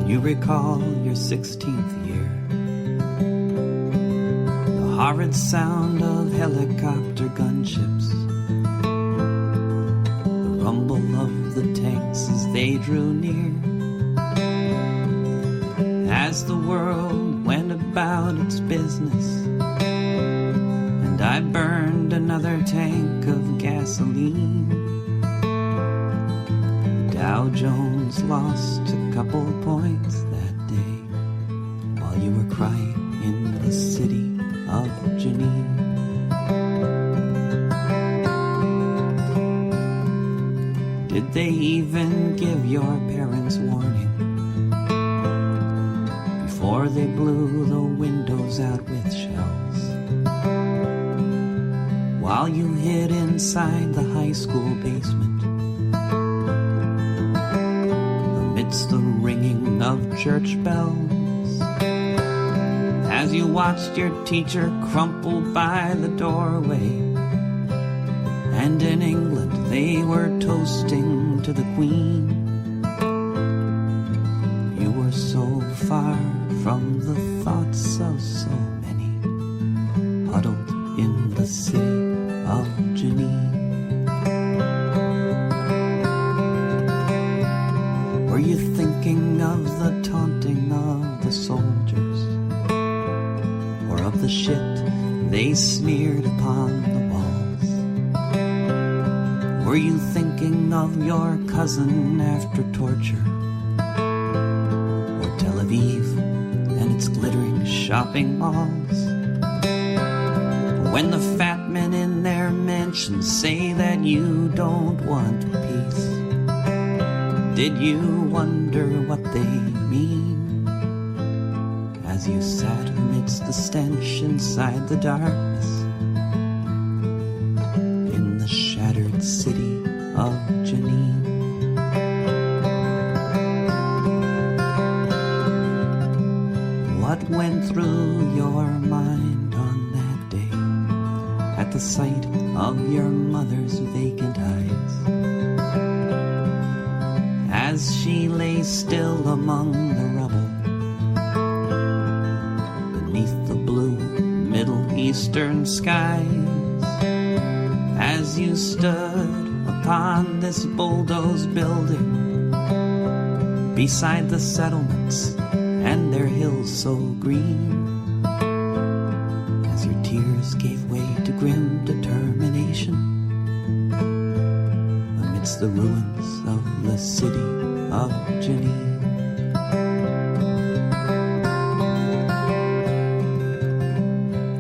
you recall your 16th year. The horrid sound of helicopter gunships, the rumble of the tanks as they drew near. As the world went about its business, and I burned another tank of gasoline. Dow Jones lost a couple points that day while you were crying in the city of Janine. Did they even give your parents warning before they blew the windows out with shells? While you hid inside the high school basement, amidst the ringing of church bells, as you watched your teacher crumple by the doorway, and in England they were toasting to the Queen. You were so far from the thoughts of so many, huddled in the city of Janine. Were you thinking of the taunting of the soldiers, or of the shit they smeared upon the walls? Were you thinking of your cousin after torture, or Tel Aviv and its glittering shopping malls? When the fat men in their mansions say that you don't want peace, did you wonder what they mean? As you sat amidst the stench inside the darkness, in the shattered city of Janine. What went through your mind on that day at the sight of your mother's vacant eyes, as she lay still among the rubble beneath the blue Middle Eastern skies, as you stood upon this bulldozed building beside the settlements and their hills so green, as your tears gave way to grim determination amidst the ruins of the city of Janine.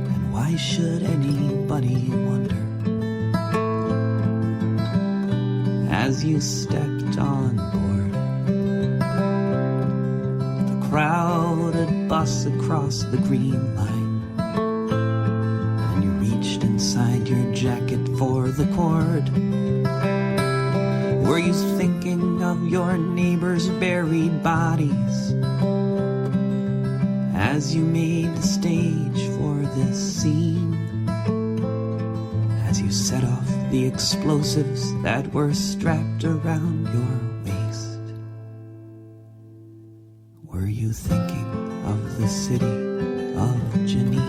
And why should anybody wonder, as you stepped on board the crowded bus across the green line, and you reached inside your jacket for the cord? Were you thinking of your neighbors' buried bodies as you made the stage for this scene? As you set off the explosives that were strapped around your waist? Were you thinking of the city of Janine?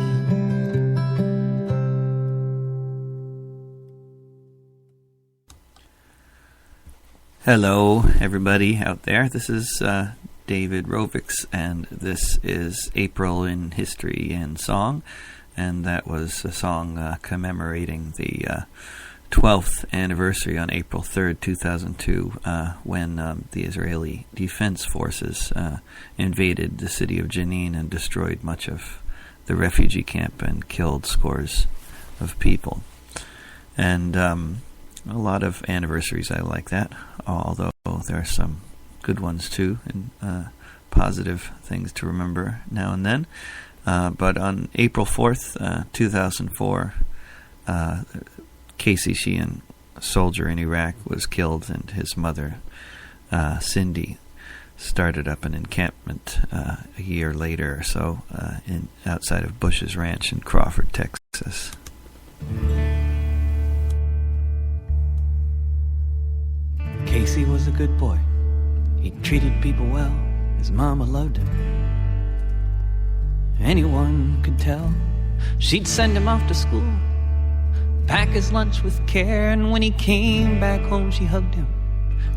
Hello, everybody out there. This is David Rovix, and this is April in History and Song. And that was a song commemorating the 12th anniversary on April 3rd, 2002, when the Israeli Defense Forces invaded the city of Jenin and destroyed much of the refugee camp and killed scores of people. And a lot of anniversaries I like that, although there are some good ones too, and positive things to remember now and then. But on April 4th, 2004, Casey Sheehan, a soldier in Iraq, was killed, and his mother, Cindy, started up an encampment a year later or so outside of Bush's Ranch in Crawford, Texas. Casey was a good boy. He treated people well his mama loved him. Anyone could tell. She'd send him off to school, pack his lunch with care, and when he came back home, she hugged him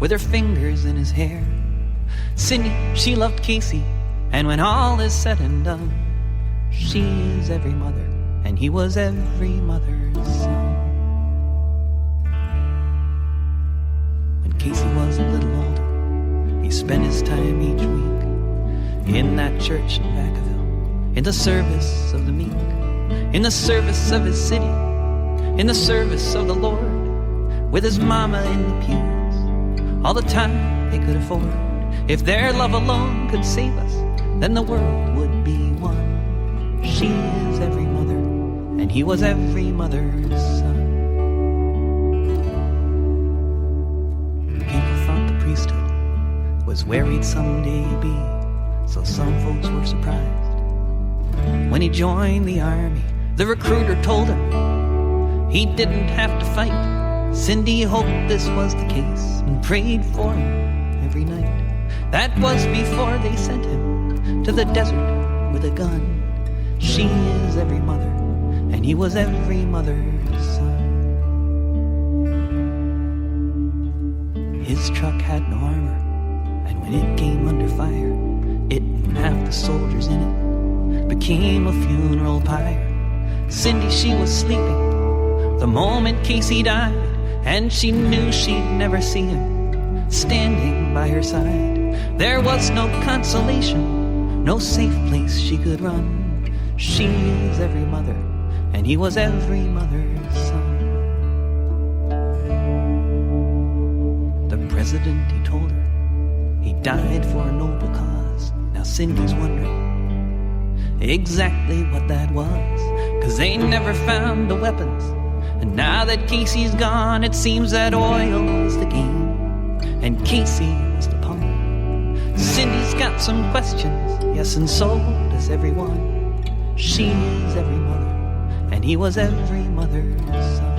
with her fingers in his hair. Cindy, she loved Casey, and when all is said and done, she is every mother, and he was every mother's son. When Casey was a little older, he spent his time each week in that church in Vacaville, in the service of the meek, in the service of his city, in the service of the Lord, with his mama in the pews, all the time they could afford. If their love alone could save us, then the world would be one. She is every mother, and he was every mother's son. People thought the priesthood was where he'd someday be, so some folks were surprised. When he joined the army, the recruiter told him he didn't have to fight. Cindy hoped this was the case and prayed for him every night. That was before they sent him to the desert with a gun. She is every mother, and he was every mother's son. His truck had no armor, and when it came under fire, it and half the soldiers in it became a funeral pyre. Cindy, she was sleeping the moment Casey died, and she knew she'd never see him standing by her side. There was no consolation, no safe place she could run. She is every mother, and he was every mother's son. The president, he told her, he died for a noble cause. Now Cindy's wondering exactly what that was, 'cause they never found the weapons. And now that Casey's gone, it seems that oil is the game, and Casey was the pawn. Cindy's got some questions, yes, and so does everyone. She is every mother, and he was every mother's son.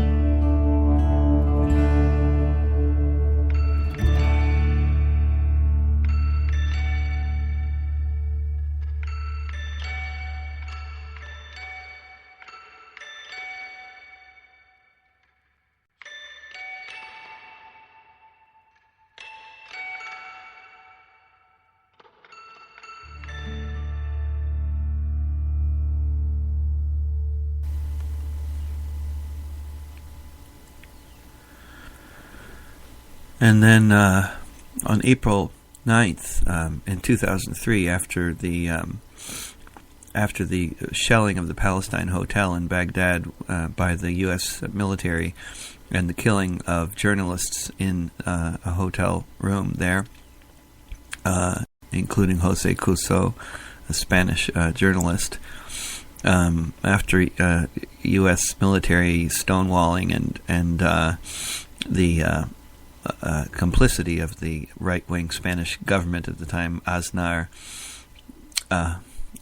And then on April 9th, in 2003, after the shelling of the Palestine Hotel in Baghdad by the U.S. military and the killing of journalists in a hotel room there, including Jose Cuso, a Spanish journalist, after U.S. military stonewalling and the complicity of the right-wing Spanish government at the time, Aznar,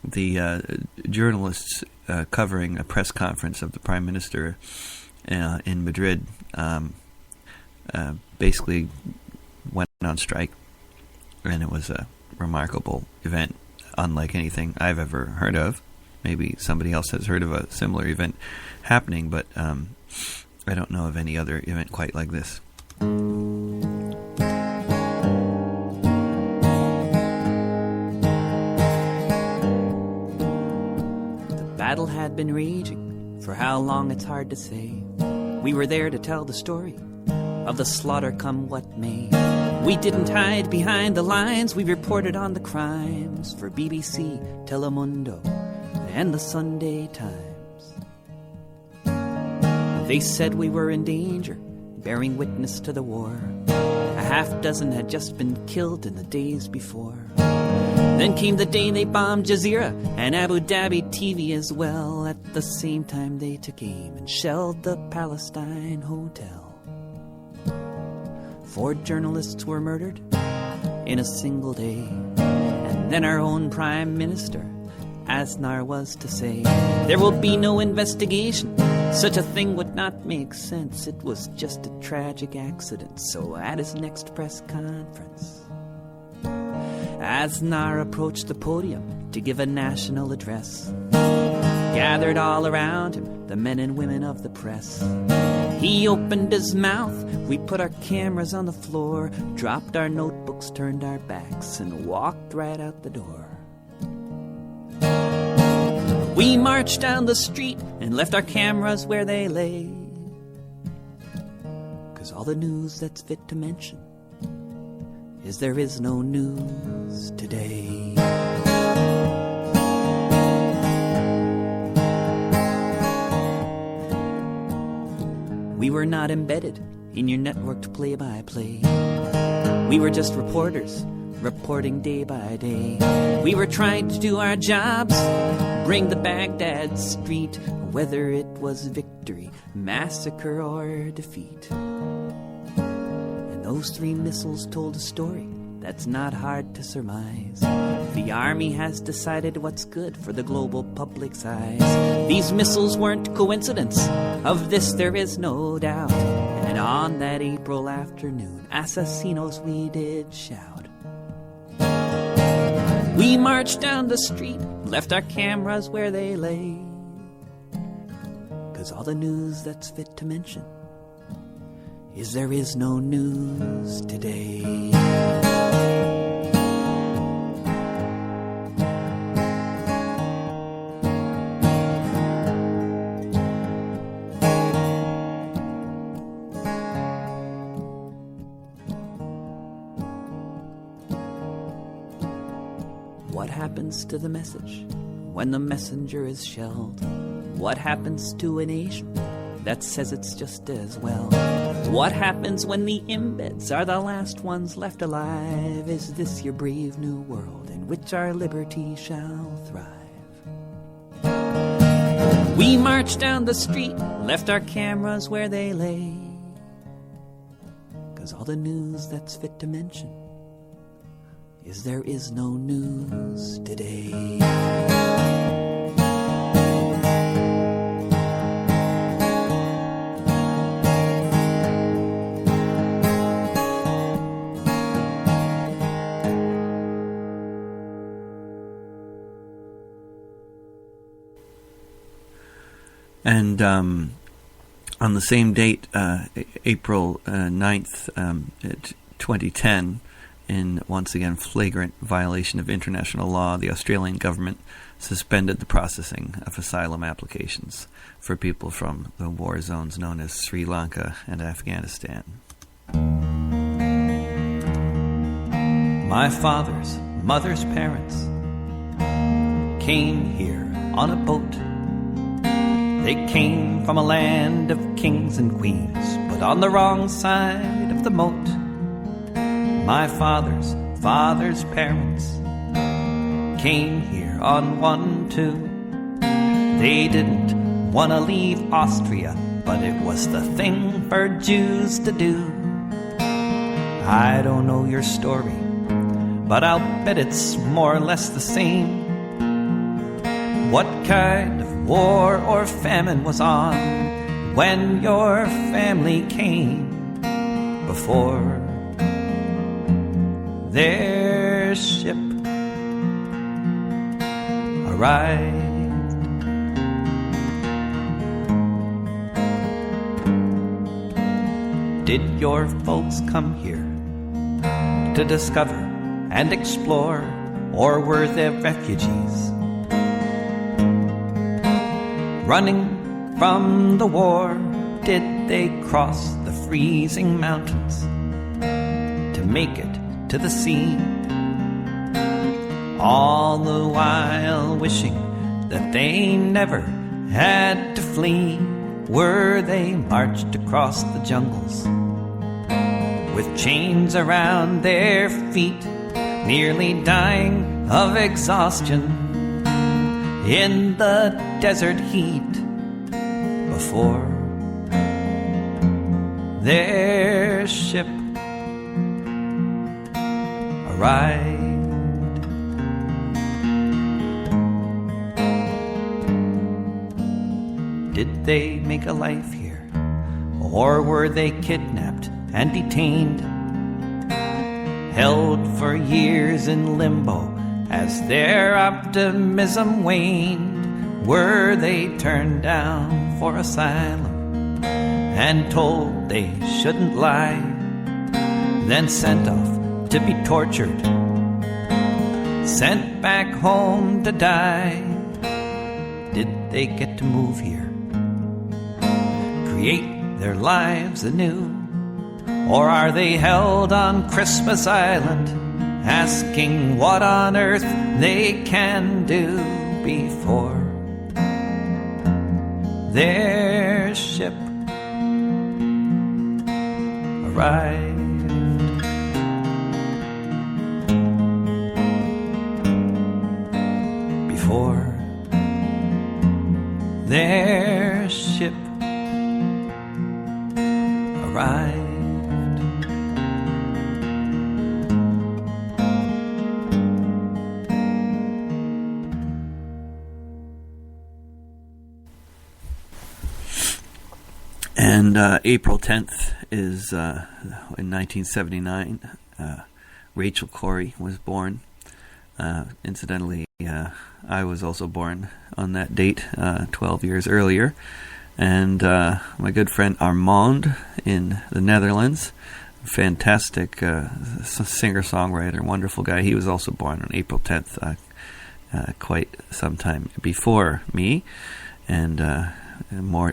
the journalists covering a press conference of the Prime Minister in Madrid basically went on strike, and it was a remarkable event, unlike anything I've ever heard of. Maybe somebody else has heard of a similar event happening, but I don't know of any other event quite like this. The battle had been raging for how long it's hard to say. We were there to tell the story of the slaughter come what may. We didn't hide behind the lines, we reported on the crimes for BBC, Telemundo, and the Sunday Times. They said we were in danger, bearing witness to the war. A half dozen had just been killed in the days before. Then came the day they bombed Jazeera and Abu Dhabi TV as well. At the same time they took aim and shelled the Palestine Hotel. 4 journalists were murdered in a single day. And then our own Prime Minister, Aznar, was to say, there will be no investigation. Such a thing would not make sense. It was just a tragic accident. So at his next press conference, Aznar approached the podium to give a national address. Gathered all around him, the men and women of the press. He opened his mouth, we put our cameras on the floor, dropped our notebooks, turned our backs, and walked right out the door. We marched down the street and left our cameras where they lay. 'Cause all the news that's fit to mention is there is no news today. We were not embedded in your networked play-by-play. We were just reporters, reporting day by day. We were trying to do our jobs, bring the Baghdad street, whether it was victory, massacre, or defeat. And those 3 missiles told a story that's not hard to surmise. The army has decided what's good for the global public's eyes. These missiles weren't coincidence, of this there is no doubt. And on that April afternoon, asesinos we did shout. We marched down the street, left our cameras where they lay. 'Cause all the news that's fit to mention is there is no news today. What happens to the message when the messenger is shelled? What happens to a nation that says it's just as well? What happens when the embeds are the last ones left alive? Is this your brave new world in which our liberty shall thrive? We marched down the street, left our cameras where they lay. 'Cause all the news that's fit to mention is there is no news today. And on the same date, April 9th, 2010, in once again flagrant violation of international law, the Australian government suspended the processing of asylum applications for people from the war zones known as Sri Lanka and Afghanistan. My father's mother's parents came here on a boat. They came from a land of kings and queens, but on the wrong side of the moat. My father's parents came here on 1-2. They didn't want to leave Austria, but it was the thing for Jews to do. I don't know your story, but I'll bet it's more or less the same. What kind of war or famine was on when your family came before their ship arrived? Did your folks come here to discover and explore, or were they refugees running from the war? Did they cross the freezing mountains to make it to the sea, all the while wishing that they never had to flee? Were they marched across the jungles with chains around their feet, nearly dying of exhaustion in the desert heat before their ship arrived? Did they make a life here, or were they kidnapped and detained held for years in limbo as their optimism waned, were they turned down for asylum and told they shouldn't lie, then sent off to be tortured, sent back home to die? Did they get to move here, create their lives anew? Or are they held on Christmas Island, asking what on earth they can do before their ship arrived? Before their ship arrived. And April 10th is, in 1979, Rachel Corrie was born. Incidentally, I was also born on that date, 12 years earlier. And my good friend Armand in the Netherlands, fantastic singer-songwriter, wonderful guy. He was also born on April 10th, quite some time before me, and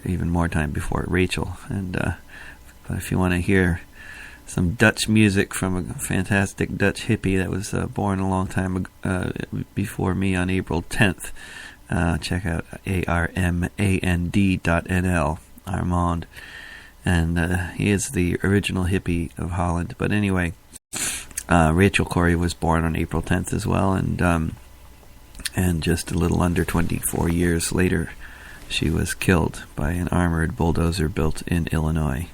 even more time before Rachel. And but if you want to hear some Dutch music from a fantastic Dutch hippie that was born a long time before me on April 10th, check out armand.nl, Armand. And he is the original hippie of Holland. But anyway, Rachel Corrie was born on April 10th as well, and just a little under 24 years later, she was killed by an armored bulldozer built in Illinois.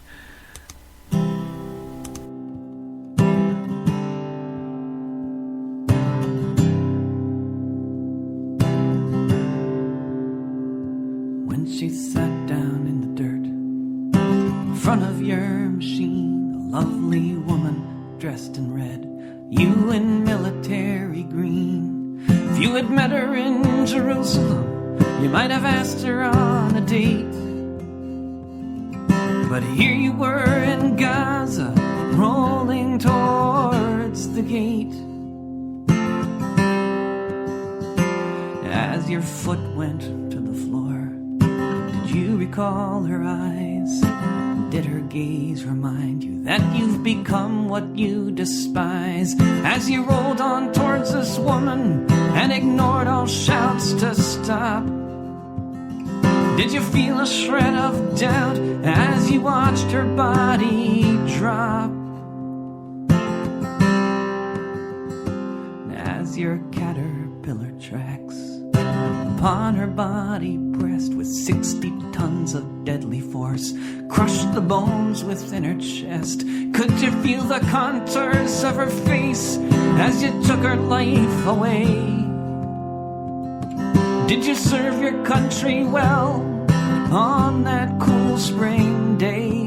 When she sat down in the dirt in front of your machine, a lovely woman dressed in red, you in military green. If you had met her in Jerusalem, you might have asked her on a date. But here you were in Gaza, rolling towards the gate. As your foot went to the floor, did you recall her eyes? Did her gaze remind you that you've become what you despise? As you rolled on towards this woman and ignored all shouts to stop, did you feel a shred of doubt as you watched her body drop? As your caterpillar tracks upon her body pressed with 60 tons of deadly force, crushed the bones within her chest, could you feel the contours of her face as you took her life away? Did you serve your country well on that cool spring day?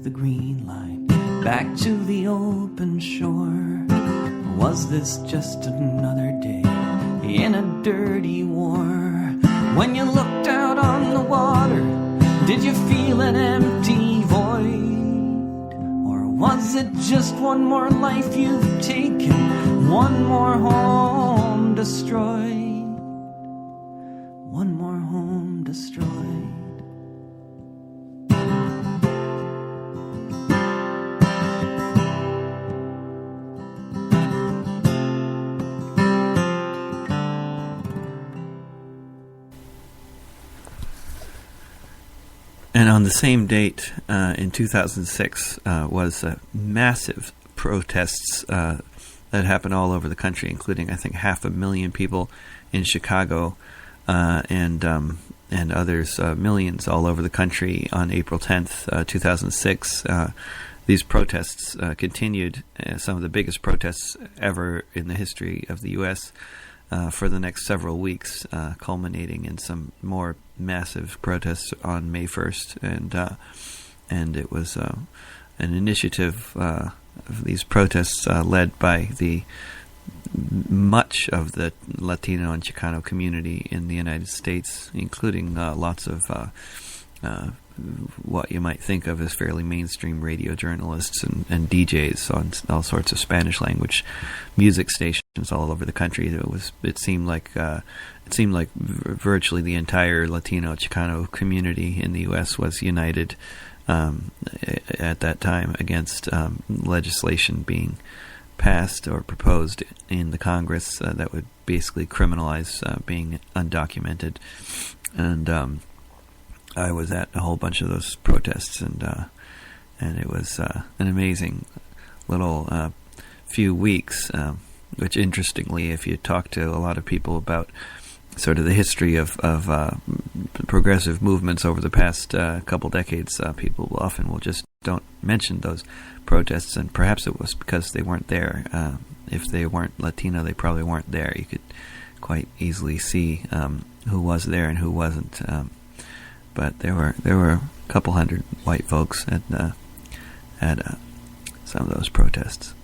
The green line back to the open shore. Was this just another day in a dirty war? When you looked out on the water, did you feel an empty void? Or was it just one more life you've taken, one more home destroyed, one more home destroyed? And On the same date, in 2006, was massive protests that happened all over the country, including, I think, 500,000 people in Chicago, and others, millions all over the country on April 10th, 2006. These protests continued, some of the biggest protests ever in the history of the U.S., for the next several weeks, culminating in some more massive protests on May 1st. And it was an initiative of these protests led by much of the Latino and Chicano community in the United States, including lots of what you might think of as fairly mainstream radio journalists and DJs on all sorts of Spanish language music stations all over the country. It seemed like virtually the entire Latino Chicano community in the U.S. was united at that time against legislation being passed or proposed in the Congress that would basically criminalize being undocumented. And I was at a whole bunch of those protests, and it was an amazing little few weeks, which interestingly, if you talk to a lot of people about sort of the history of progressive movements over the past couple decades, people often will just don't mention those protests, and perhaps it was because they weren't there. If they weren't Latino, they probably weren't there. You could quite easily see who was there and who wasn't. But there were a couple hundred white folks at some of those protests.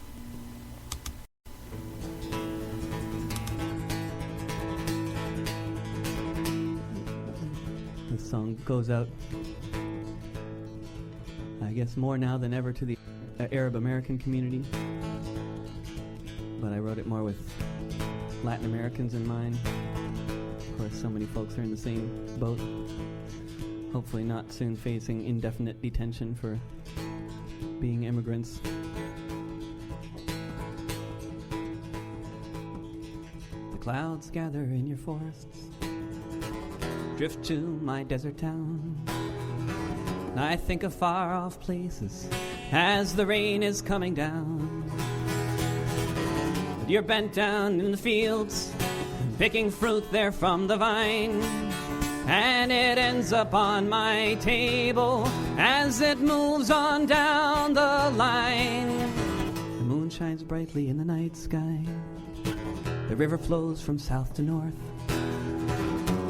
This song goes out, I guess, more now than ever to the Arab American community. But I wrote it more with Latin Americans in mind. Of course, so many folks are in the same boat. Hopefully not soon facing indefinite detention for being immigrants. The clouds gather in your forests, drift to my desert town. I think of far-off places as the rain is coming down. You're bent down in the fields, picking fruit there from the vine, and it ends up on my table as it moves on down the line. The moon shines brightly in the night sky. The river flows from south to north.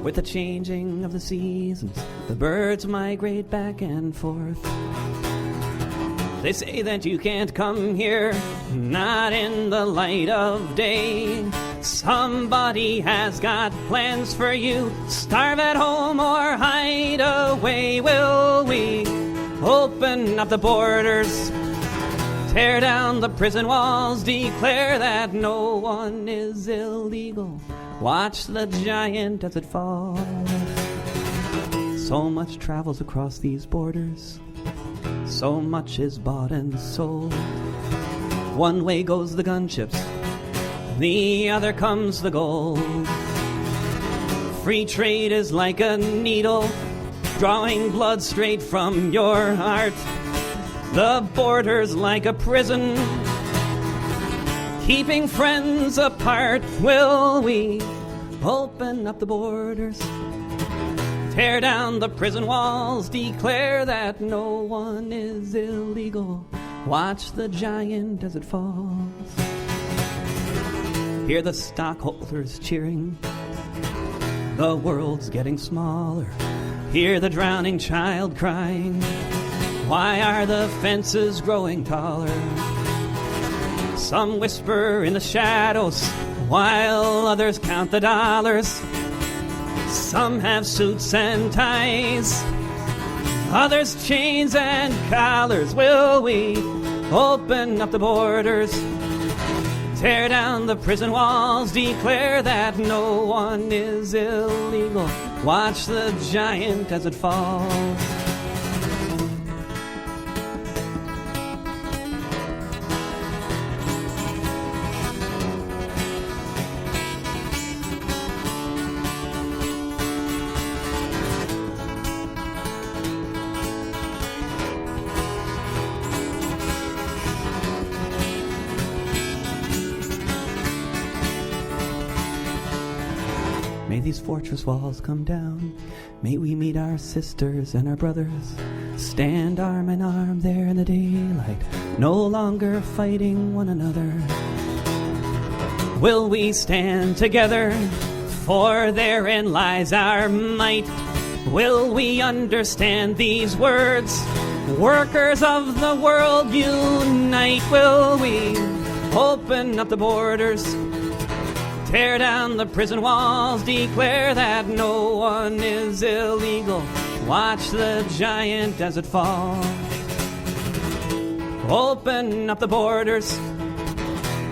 With the changing of the seasons, the birds migrate back and forth. They say that you can't come here, not in the light of day. Somebody has got plans for you. Starve at home or hide away. Will we open up the borders, tear down the prison walls, declare that no one is illegal? Watch the giant as it falls. So much travels across these borders. So much is bought and sold. One way goes the gunships, the other comes the gold. Free trade is like a needle, drawing blood straight from your heart. The border's like a prison, keeping friends apart. Will we open up the borders, tear down the prison walls, declare that no one is illegal? Watch the giant as it falls. Hear the stockholders cheering, the world's getting smaller. Hear the drowning child crying, why are the fences growing taller? Some whisper in the shadows, while others count the dollars. Some have suits and ties, others chains and collars. Will we open up the borders, tear down the prison walls, declare that no one is illegal? Watch the giant as it falls. these fortress walls come down. May we meet our sisters and our brothers, stand arm in arm there in the daylight, no longer fighting one another. Will we stand together, for therein lies our might? Will we understand these words? Workers of the world unite. Will we open up the borders, tear down the prison walls, declare that no one is illegal, watch the giant desert fall? Open up the borders,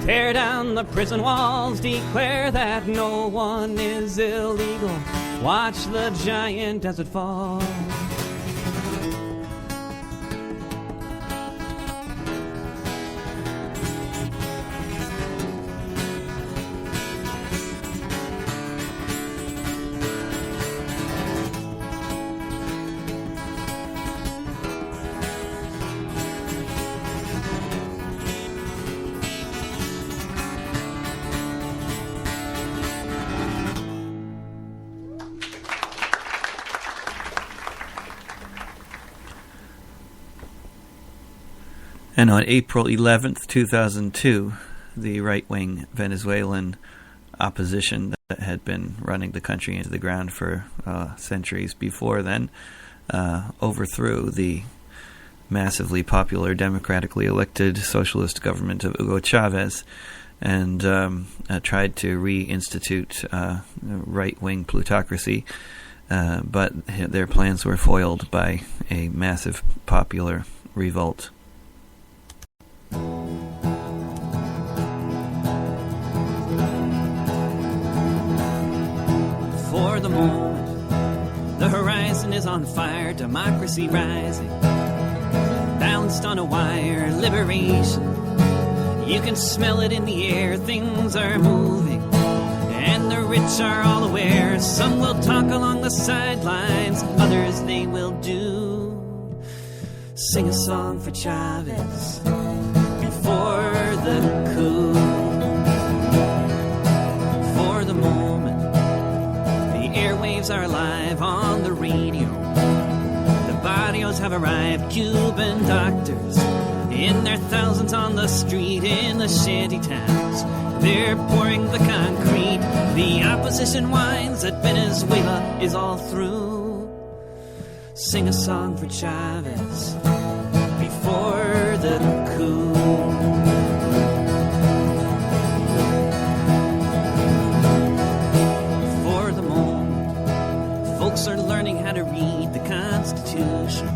tear down the prison walls, declare that no one is illegal, watch the giant desert fall. And on April 11th, 2002, the right-wing Venezuelan opposition that had been running the country into the ground for centuries before then overthrew the massively popular, democratically elected socialist government of Hugo Chavez and tried to reinstitute right-wing plutocracy, but their plans were foiled by a massive popular revolt. For the moment, the horizon is on fire, democracy rising, balanced on a wire, liberation. You can smell it in the air, things are moving, and the rich are all aware. Some will talk along the sidelines, others they will do. Sing a song for Chavez before the coup. For the moment, the airwaves are live on the radio. The barrios have arrived, Cuban doctors in their thousands on the street, in the shanty towns. They're pouring the concrete. The opposition whines that Venezuela is all through. Sing a song for Chavez before the coup. For the moment, folks are learning how to read the Constitution.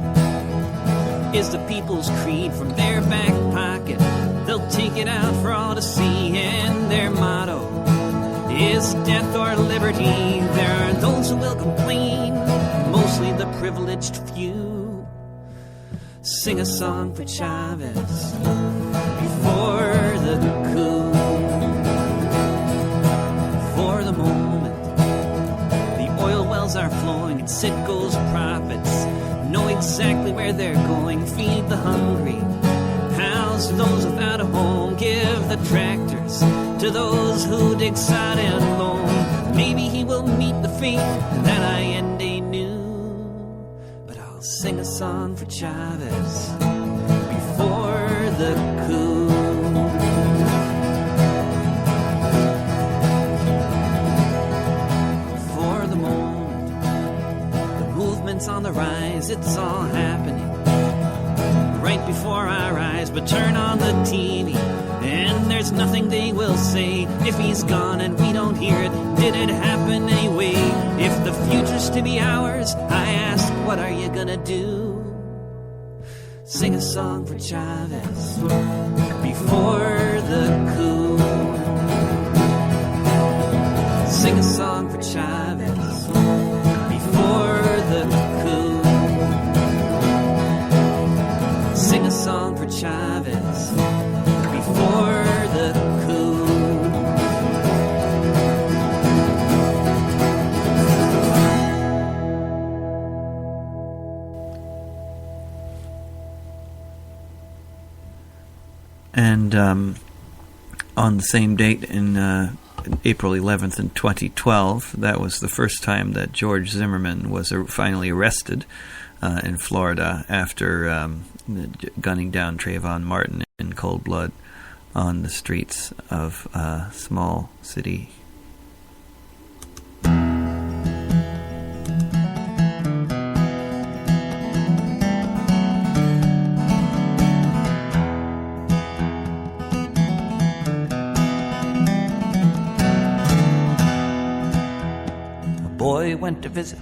Is the people's creed from their back pocket. They'll take it out for all to see, and their motto is death or liberty. There are those who will complain, mostly the privileged few. Sing a song for Chavez before the coup. For the moment, the oil wells are flowing, and Citgo's profits know exactly where they're going. Feed the hungry, house those without a home, give the tractors to those who dig sod and loam. Maybe he will meet the fate that Allende knew, but I'll sing a song for Chavez before the coup. For the moment, the movement's on the rise, it's all happening right before our eyes. But turn on the TV and there's nothing they will say. If he's gone and we don't hear it, did it happen anyway? If the future's to be ours, I ask, what are you gonna do? Sing a song for Chavez before the coup. Sing a song for Chavez before the coup. Sing a song for Chavez before the coup. And on the same date in April 11th in 2012. That was the first time that George Zimmerman was finally arrested in Florida after gunning down Trayvon Martin in cold blood on the streets of a small city. Boy went to visit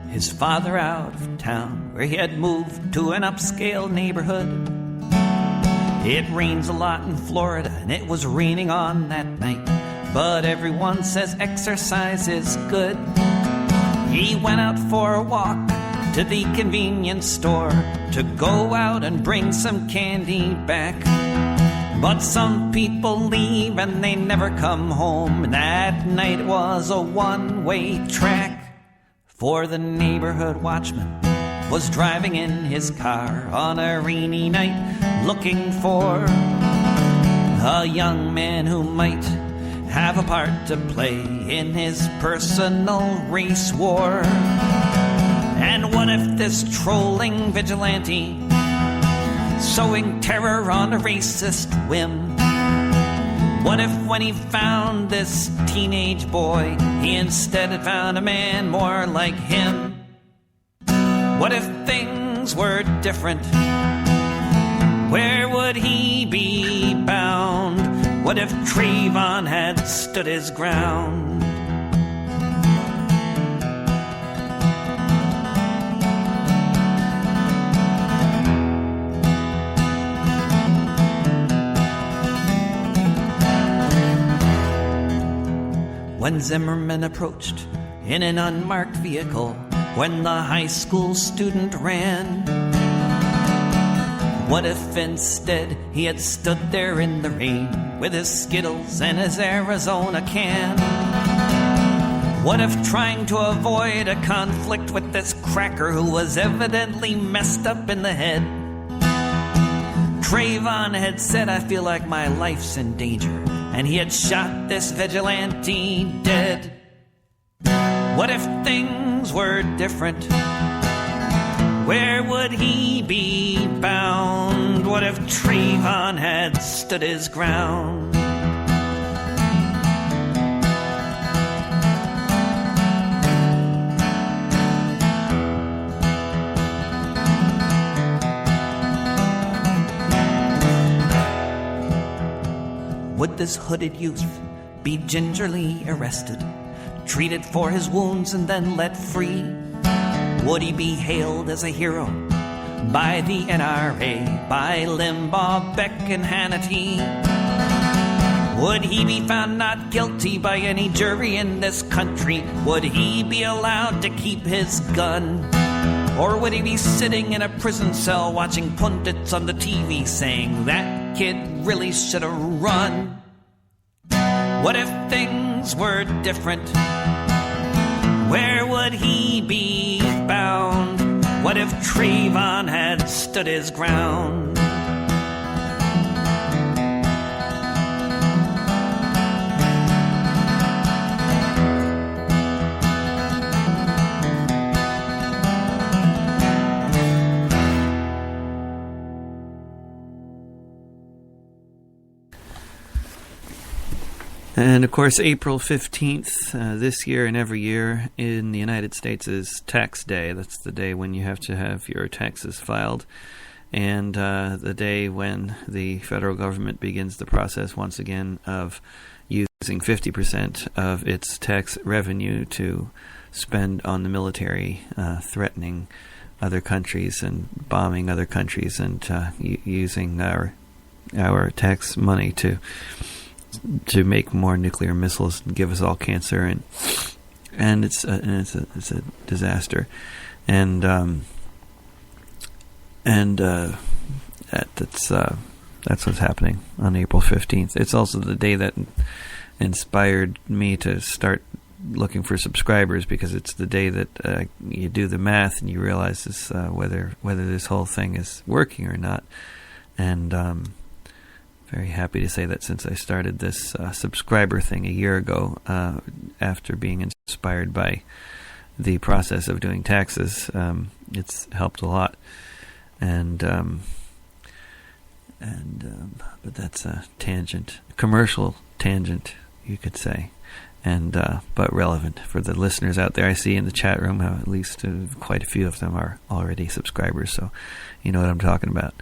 his father out of town, where he had moved to an upscale neighborhood. It rains a lot in Florida, and it was raining on that night, but everyone says exercise is good. He went out for a walk to the convenience store to go out and bring some candy back. But some people leave and they never come home, and that night was a one-way track. For the neighborhood watchman was driving in his car on a rainy night, looking for a young man who might have a part to play in his personal race war. And what if this trolling vigilante, sowing terror on a racist whim, what if when he found this teenage boy, he instead had found a man more like him? What if things were different? Where would he be bound? What if Trayvon had stood his ground? When Zimmerman approached in an unmarked vehicle, when the high school student ran, what if instead he had stood there in the rain with his Skittles and his Arizona can? What if, trying to avoid a conflict with this cracker who was evidently messed up in the head, Trayvon had said, "I feel like my life's in danger," and he had shot this vigilante dead? What if things were different? Where would he be bound? What if Trayvon had stood his ground? Would this hooded youth be gingerly arrested, treated for his wounds and then let free? Would he be hailed as a hero by the NRA, by Limbaugh, Beck, and Hannity? Would he be found not guilty by any jury in this country? Would he be allowed to keep his gun? Or would he be sitting in a prison cell watching pundits on the TV saying, "That kid really should have run"? What if things were different? Where would he be bound? What if Trayvon had stood his ground? And, of course, April 15th this year and every year in the United States is Tax Day. That's the day when you have to have your taxes filed, and the day when the federal government begins the process once again of using 50% of its tax revenue to spend on the military, threatening other countries and bombing other countries, and using our tax money to make more nuclear missiles and give us all cancer, and it's a disaster, and that's what's happening on April 15th. It's also the day that inspired me to start looking for subscribers, because it's the day that you do the math and you realize whether this whole thing is working or not, and very happy to say that since I started this subscriber thing a year ago, after being inspired by the process of doing taxes, it's helped a lot. But that's a tangent, commercial tangent, you could say, but relevant for the listeners out there. I see in the chat room how at least quite a few of them are already subscribers, so you know what I'm talking about.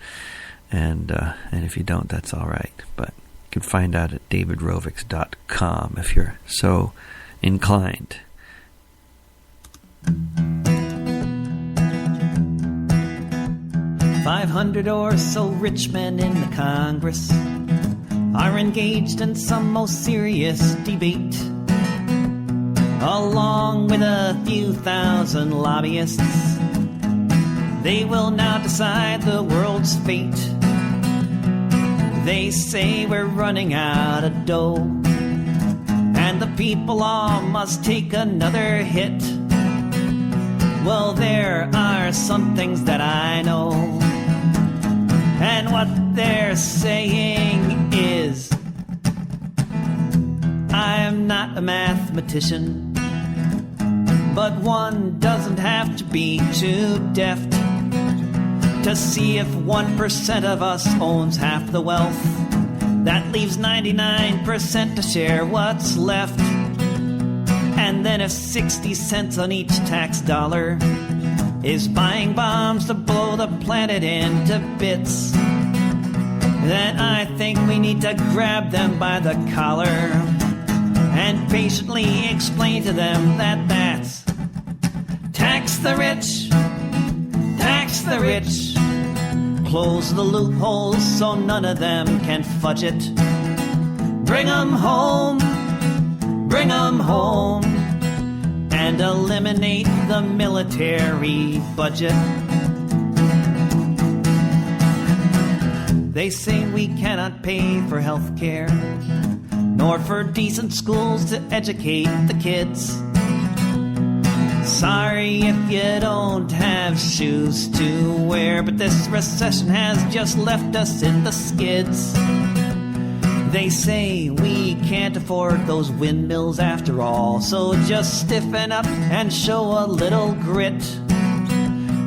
And if you don't, that's all right. But you can find out at davidrovics.com if you're so inclined. 500 or so rich men in the Congress are engaged in some most serious debate, along with a few thousand lobbyists. They will now decide the world's fate. They say we're running out of dough, and the people all must take another hit. Well, there are some things that I know, and what they're saying is, I'm not a mathematician, but one doesn't have to be too deft to see if 1% of us owns half the wealth. That leaves 99% to share what's left. And then if 60 cents on each tax dollar is buying bombs to blow the planet into bits, then I think we need to grab them by the collar and patiently explain to them that that's tax the rich, tax the rich. Close the loopholes so none of them can fudge it. Bring 'em home, bring 'em home, and eliminate the military budget. They say we cannot pay for health care, nor for decent schools to educate the kids. Sorry if you don't have shoes to wear, but this recession has just left us in the skids. They say we can't afford those windmills after all, so just stiffen up and show a little grit.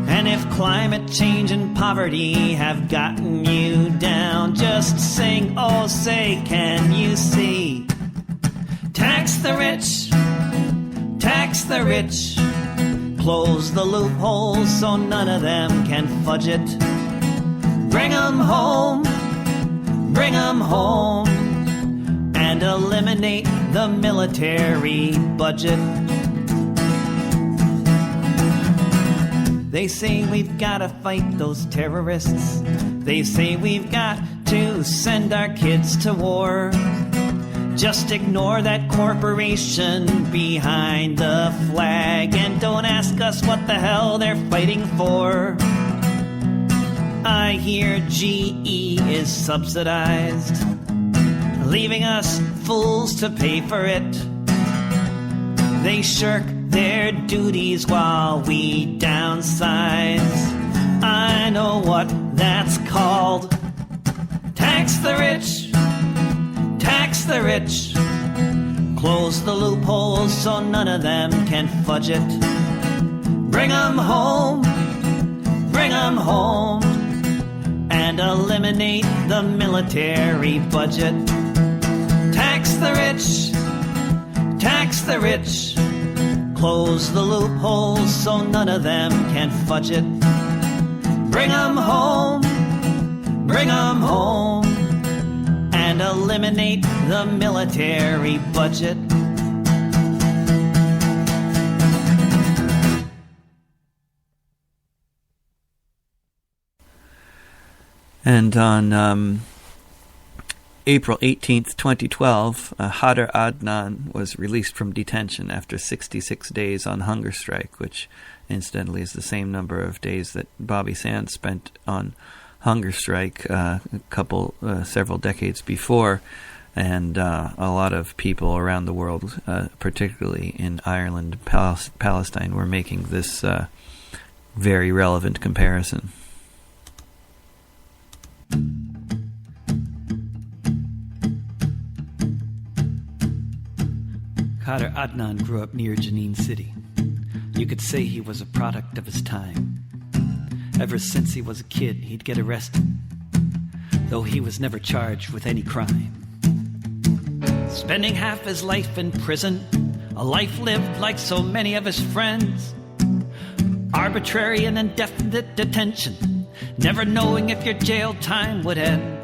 And if climate change and poverty have gotten you down, just sing, oh say, can you see? Tax the rich, tax the rich. Close the loopholes so none of them can fudge it. Bring 'em home, bring 'em home, and eliminate the military budget. They say we've gotta fight those terrorists. They say we've got to send our kids to war. Just ignore that corporation behind the flag and don't ask us what the hell they're fighting for. I hear GE is subsidized, leaving us fools to pay for it. They shirk their duties while we downsize. I know what that's called. Tax the rich, tax the rich. Close the loopholes so none of them can fudge it. Bring 'em home, bring 'em home, and eliminate the military budget. Tax the rich, tax the rich. Close the loopholes so none of them can fudge it. Bring 'em home, bring 'em home, and eliminate the military budget. And on April 18th, 2012, Hadar Adnan was released from detention after 66 days on hunger strike, which incidentally is the same number of days that Bobby Sands spent on hunger strike several decades before. And a lot of people around the world, particularly in Ireland and Palestine, were making this very relevant comparison. Khader Adnan grew up near Jenin City. You could say he was a product of his time. Ever since he was a kid, he'd get arrested, though he was never charged with any crime. Spending half his life in prison, a life lived like so many of his friends. Arbitrary and indefinite detention, never knowing if your jail time would end.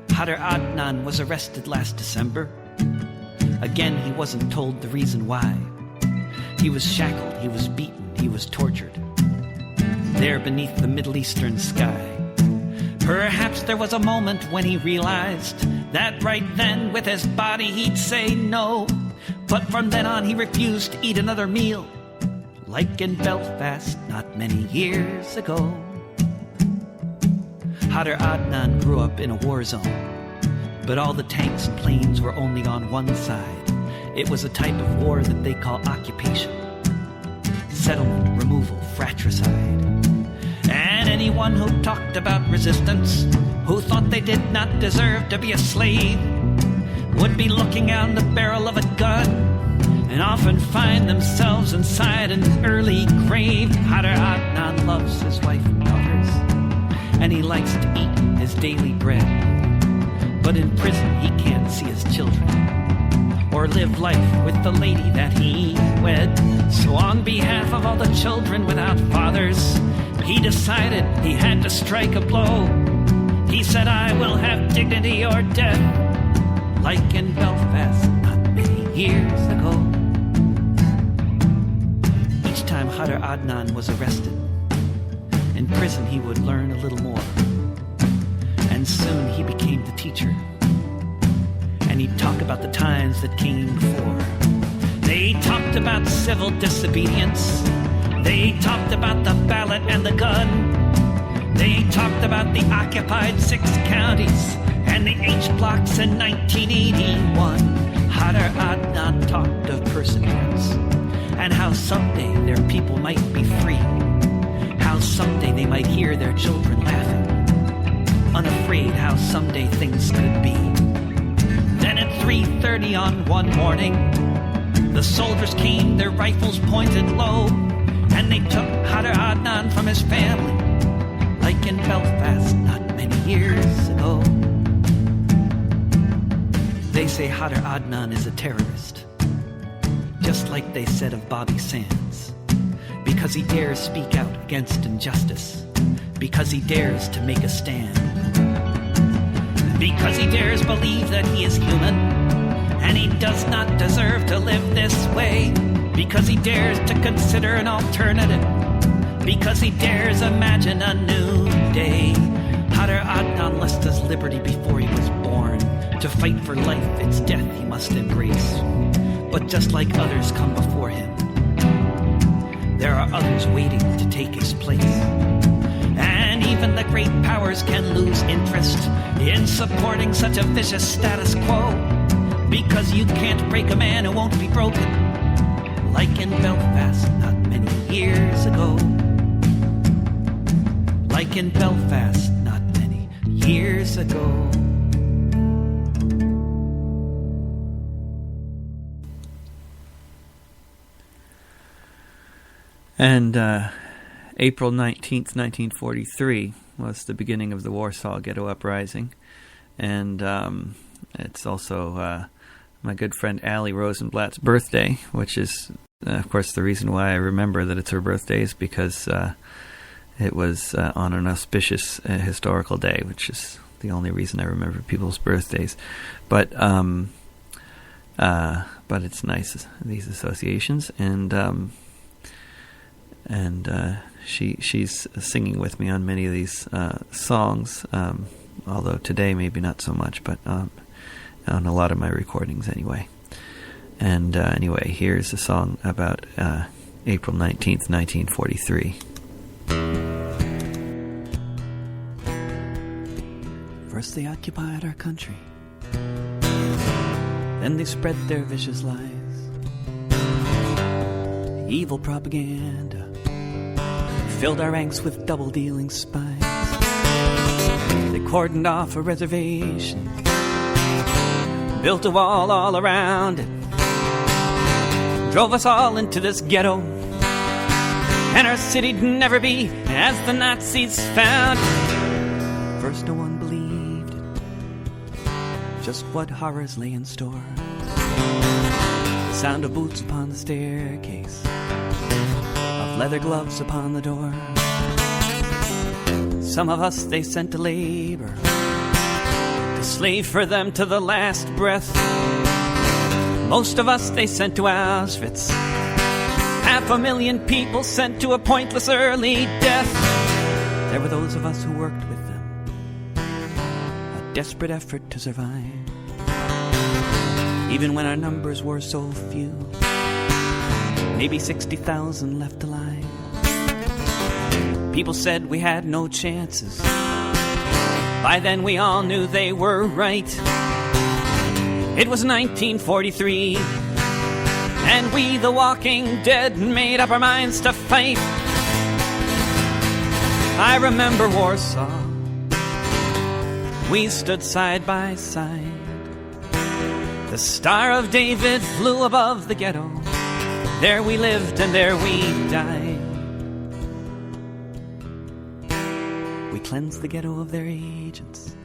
Khader Adnan was arrested last December. Again, he wasn't told the reason why. He was shackled, he was beaten, he was tortured, there beneath the Middle Eastern sky. Perhaps there was a moment when he realized that right then with his body he'd say no. But from then on he refused to eat another meal, like in Belfast not many years ago. Khader Adnan grew up in a war zone, but all the tanks and planes were only on one side. It was a type of war that they call occupation, settlement, removal, fratricide. And anyone who talked about resistance, who thought they did not deserve to be a slave, would be looking out the barrel of a gun and often find themselves inside an early grave. Khader Adnan loves his wife and daughters, and he likes to eat his daily bread. But in prison he can't see his children or live life with the lady that he wed. So on behalf of all the children without fathers, he decided he had to strike a blow. He said, I will have dignity or death, like in Belfast not many years ago. Each time Khader Adnan was arrested, in prison he would learn a little more. And soon he became the teacher. And he'd talk about the times that came before. They talked about civil disobedience. They talked about the ballot and the gun. They talked about the occupied 6 counties and the H blocks in 1981. Khader Adnan talked of perseverance and how someday their people might be free. How someday they might hear their children laughing, unafraid how someday things could be. Then at 3:30 on one morning, the soldiers came, their rifles pointed low, and they took Khader Adnan from his family, like in Belfast not many years ago. They say Khader Adnan is a terrorist, just like they said of Bobby Sands, because he dares speak out against injustice, because he dares to make a stand, because he dares believe that he is human and he does not deserve to live this way, because he dares to consider an alternative, because he dares imagine a new day. Khader Adnan lost his liberty before he was born. To fight for life, it's death he must embrace. But just like others come before him, there are others waiting to take his place. And even the great powers can lose interest in supporting such a vicious status quo, because you can't break a man who won't be broken, like in Belfast not many years ago. Like in Belfast not many years ago. And April 19th, 1943 was the beginning of the Warsaw Ghetto Uprising. And it's also my good friend Allie Rosenblatt's birthday, which is, of course, the reason why I remember that it's her birthday is because it was on an auspicious historical day, which is the only reason I remember people's birthdays. But it's nice, these associations, and she's singing with me on many of these songs, although today maybe not so much, but on a lot of my recordings anyway. And anyway, here's a song about April 19th, 1943. First they occupied our country, then they spread their vicious lies. Evil propaganda filled our ranks with double-dealing spies. They cordoned off a reservation, built a wall all around it, drove us all into this ghetto, and our city'd never be as the Nazis found. First no one believed it, just what horrors lay in store. The sound of boots upon the staircase, of leather gloves upon the door. Some of us they sent to labor, to slave for them to the last breath. Most of us they sent to Auschwitz, 500,000 people sent to a pointless early death. There were those of us who worked with them, a desperate effort to survive, even when our numbers were so few, maybe 60,000 left alive. People said we had no chances. By then we all knew they were right. It was 1943, and we, the walking dead, made up our minds to fight. I remember Warsaw. We stood side by side. The Star of David flew above the ghetto. There we lived and there we died. We cleansed the ghetto of their agents,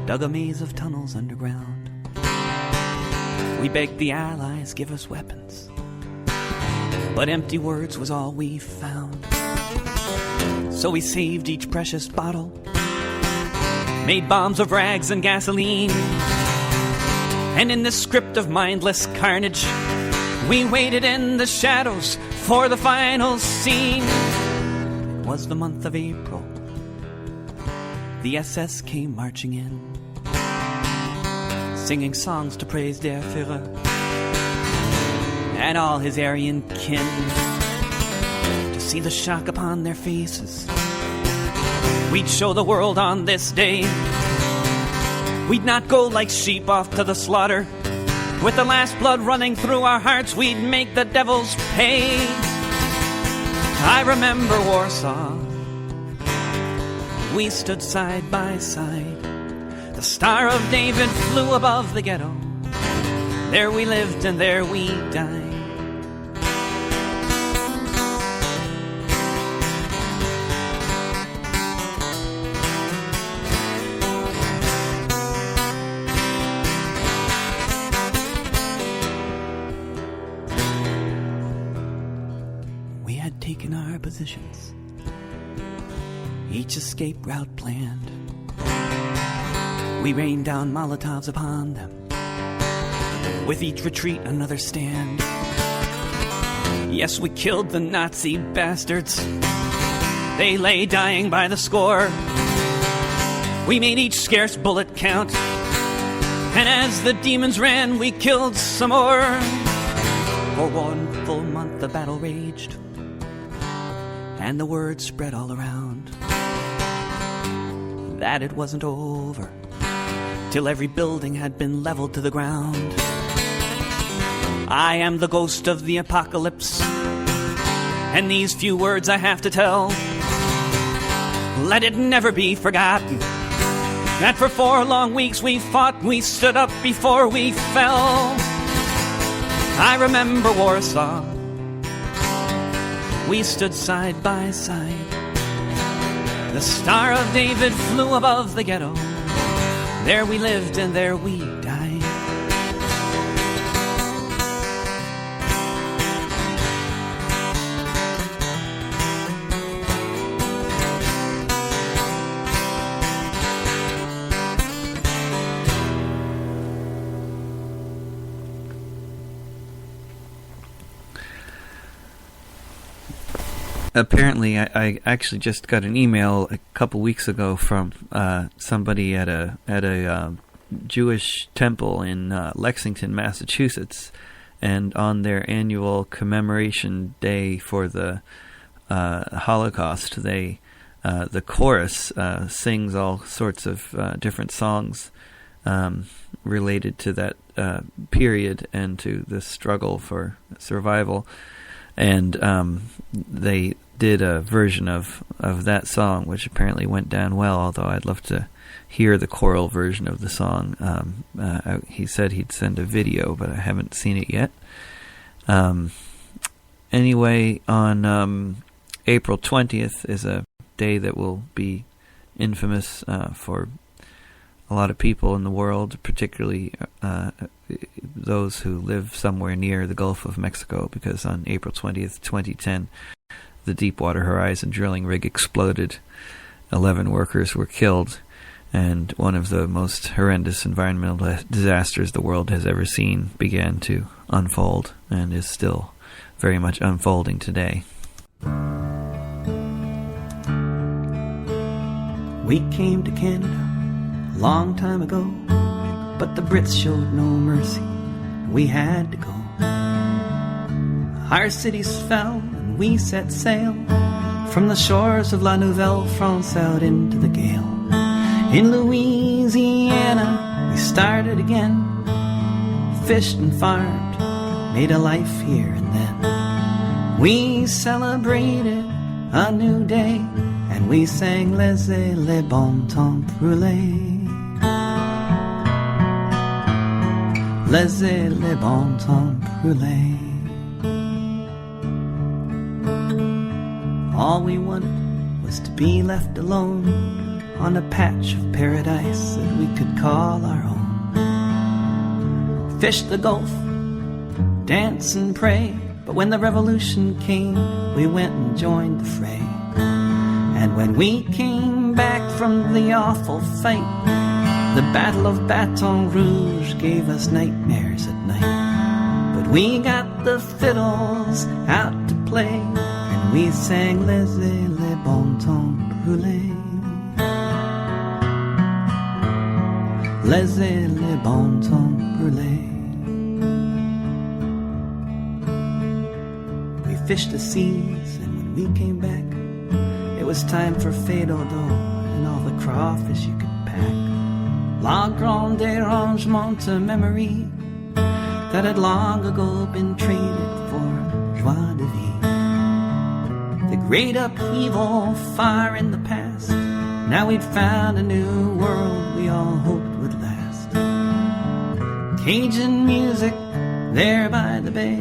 dug a maze of tunnels underground. We begged the Allies give us weapons, but empty words was all we found. So we saved each precious bottle, made bombs of rags and gasoline, and in this script of mindless carnage, we waited in the shadows for the final scene. It was the month of April. The SS came marching in, singing songs to praise der Führer and all his Aryan kin. To see the shock upon their faces, we'd show the world on this day. We'd not go like sheep off to the slaughter. With the last blood running through our hearts, we'd make the devils pay. I remember Warsaw. We stood side by side. The Star of David flew above the ghetto. There we lived and there we died. We had taken our positions, each escape route planned. We rained down Molotovs upon them, with each retreat another stand. Yes, we killed the Nazi bastards. They lay dying by the score. We made each scarce bullet count, and as the demons ran, we killed some more. For 1 full month the battle raged, and the word spread all around that it wasn't over till every building had been leveled to the ground. I am the ghost of the apocalypse, and these few words I have to tell. Let it never be forgotten that for 4 long weeks we fought, we stood up before we fell. I remember Warsaw. We stood side by side. The Star of David flew above the ghetto. There we lived and there we died. Apparently, I actually just got an email a couple weeks ago from somebody at a Jewish temple in Lexington, Massachusetts, and on their annual commemoration day for the Holocaust, the chorus sings all sorts of different songs related to that period and to the struggle for survival, and they did a version of that song, which apparently went down well, although I'd love to hear the choral version of the song. He said he'd send a video, but I haven't seen it yet. Anyway, on April 20th is a day that will be infamous for a lot of people in the world, particularly those who live somewhere near the Gulf of Mexico, because on April 20th, 2010, the Deepwater Horizon drilling rig exploded. 11 workers were killed, and one of the most horrendous environmental disasters the world has ever seen began to unfold and is still very much unfolding today. We came to Canada a long time ago, but the Brits showed no mercy. We had to go. Our cities fell and we set sail from the shores of La Nouvelle France out into the gale. In Louisiana we started again, fished and farmed, made a life here and then. We celebrated a new day and we sang Laissez les bon temps brûler. Laissez les bon temps brûler. All we wanted was to be left alone on a patch of paradise that we could call our own. Fish the Gulf, dance and pray, but when the revolution came, we went and joined the fray. And when we came back from the awful fight, the Battle of Baton Rouge gave us nightmares at night. But we got the fiddles out to play, and we sang Laissez les bon temps brûler. Laissez les bon temps brûler. We fished the seas, and when we came back, it was time for fado and all the crawfish you could pack. La grande dérangement to memory that had long ago been traded for joie de vivre. The great upheaval far in the past, now we'd found a new world we all hoped would last. Cajun music there by the bay,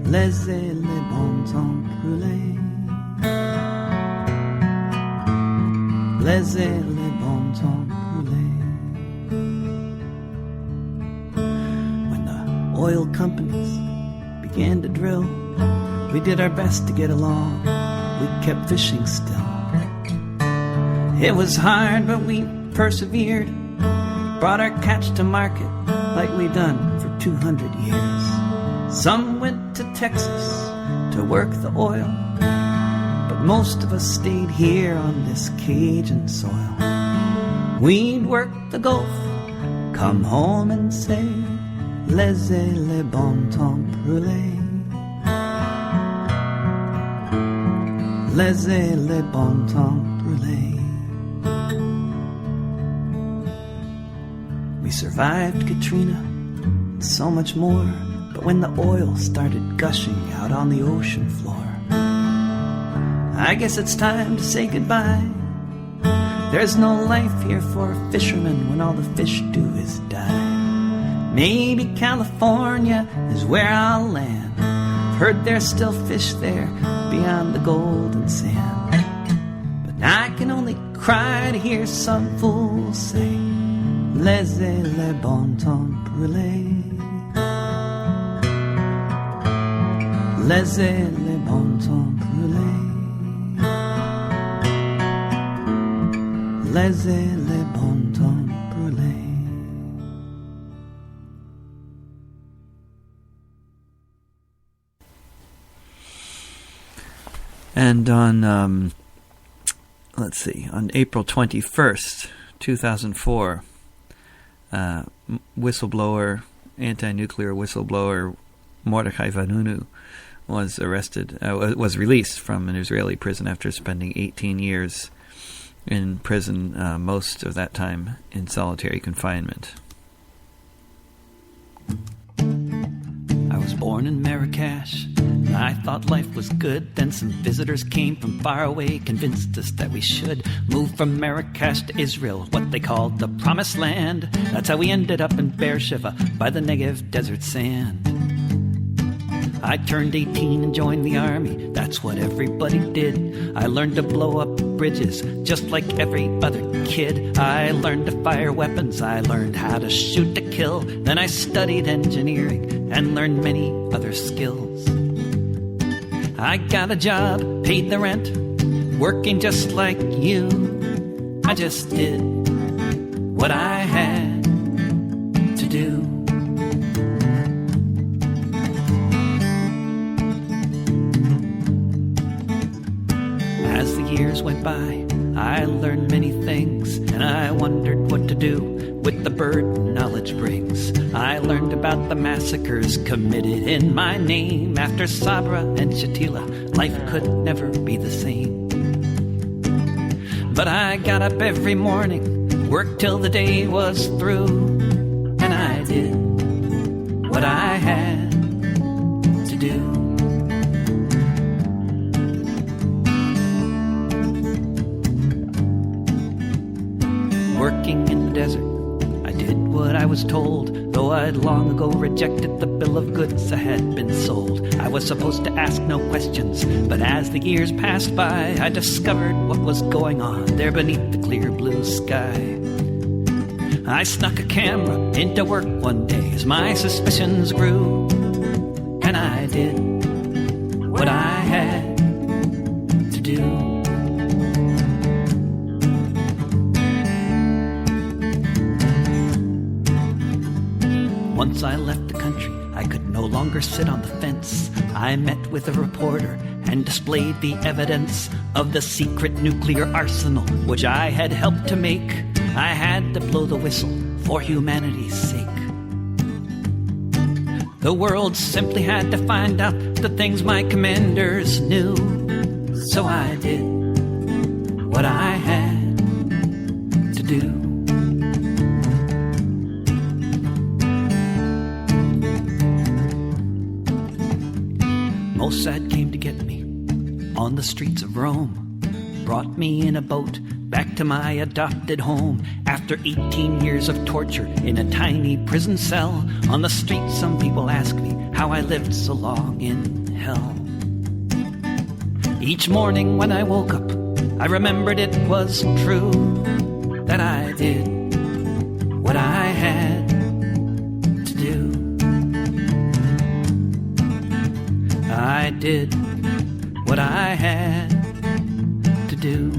laissez les bon temps brûler. Laissez les bon temps brûler. When the oil companies began to drill, we did our best to get along. We kept fishing still. It was hard, but we persevered. Brought our catch to market like we'd done for 200 years. Some went to Texas to work the oil, but most of us stayed here on this Cajun soil. We'd work the Gulf, come home and say, laissez les bon temps brûler. Laissez les bon temps brûler. We survived Katrina and so much more, but when the oil started gushing out on the ocean floor, I guess it's time to say goodbye. There's no life here for a fisherman when all the fish do is die. Maybe California is where I'll land. Heard there's still fish there beyond the golden sand. But I can only cry to hear some fool say, laissez les bon temps brûler. Laissez les bon temps brûler. Laissez les bon temps brûler. And on, let's see, on April 21st, 2004, whistleblower, anti-nuclear whistleblower Mordechai Vanunu was released from an Israeli prison after spending 18 years in prison, most of that time in solitary confinement. I was born in Marrakesh. I thought life was good. Then some visitors came from far away, convinced us that we should move from Marrakesh to Israel, what they called the Promised Land. That's how we ended up in Beersheba by the Negev desert sand. I turned 18 and joined the army. That's what everybody did. I learned to blow up bridges just like every other kid. I learned to fire weapons. I learned how to shoot to kill. Then I studied engineering and learned many other skills. I got a job, paid the rent, working just like you. I just did what I had to do. As the years went by, I learned many things, and I wondered what to do with the burden knowledge brings. I learned about the massacres committed in my name. After Sabra and Shatila, life could never be the same. But I got up every morning, worked till the day was through, and I did what I had to do. Working in the desert, I did what I was told, though I'd long ago rejected the bill of goods I had been sold. I was supposed to ask no questions, but as the years passed by, I discovered what was going on there beneath the clear blue sky. I snuck a camera into work one day as my suspicions grew, and I did what I had to do. Once I left the country, I could no longer sit on the fence. I met with a reporter and displayed the evidence of the secret nuclear arsenal which I had helped to make. I had to blow the whistle for humanity's sake. The world simply had to find out the things my commanders knew. So I did what I had to do. Mossad came to get me on the streets of Rome, brought me in a boat back to my adopted home. After 18 years of torture in a tiny prison cell, on the street some people ask me how I lived so long in hell. Each morning when I woke up, I remembered it was true that I did what I had to do. I did what I had to do.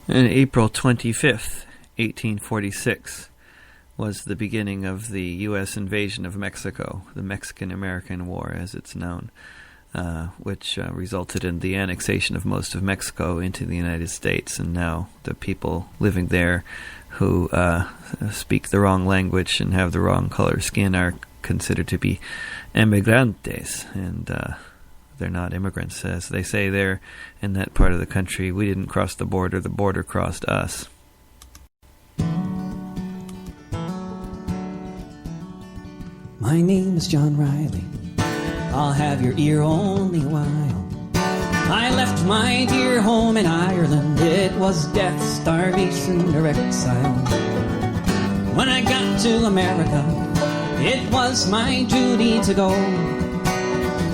On April 25th, 1846, was the beginning of the U.S. invasion of Mexico, the Mexican-American War, as it's known, which resulted in the annexation of most of Mexico into the United States. And now the people living there who speak the wrong language and have the wrong color skin are considered to be emigrantes, and they're not immigrants. As they say there in that part of the country, we didn't cross the border crossed us. My name is John Riley. I'll have your ear only a while. I left my dear home in Ireland. It was death, starvation, or exile. When I got to America, it was my duty to go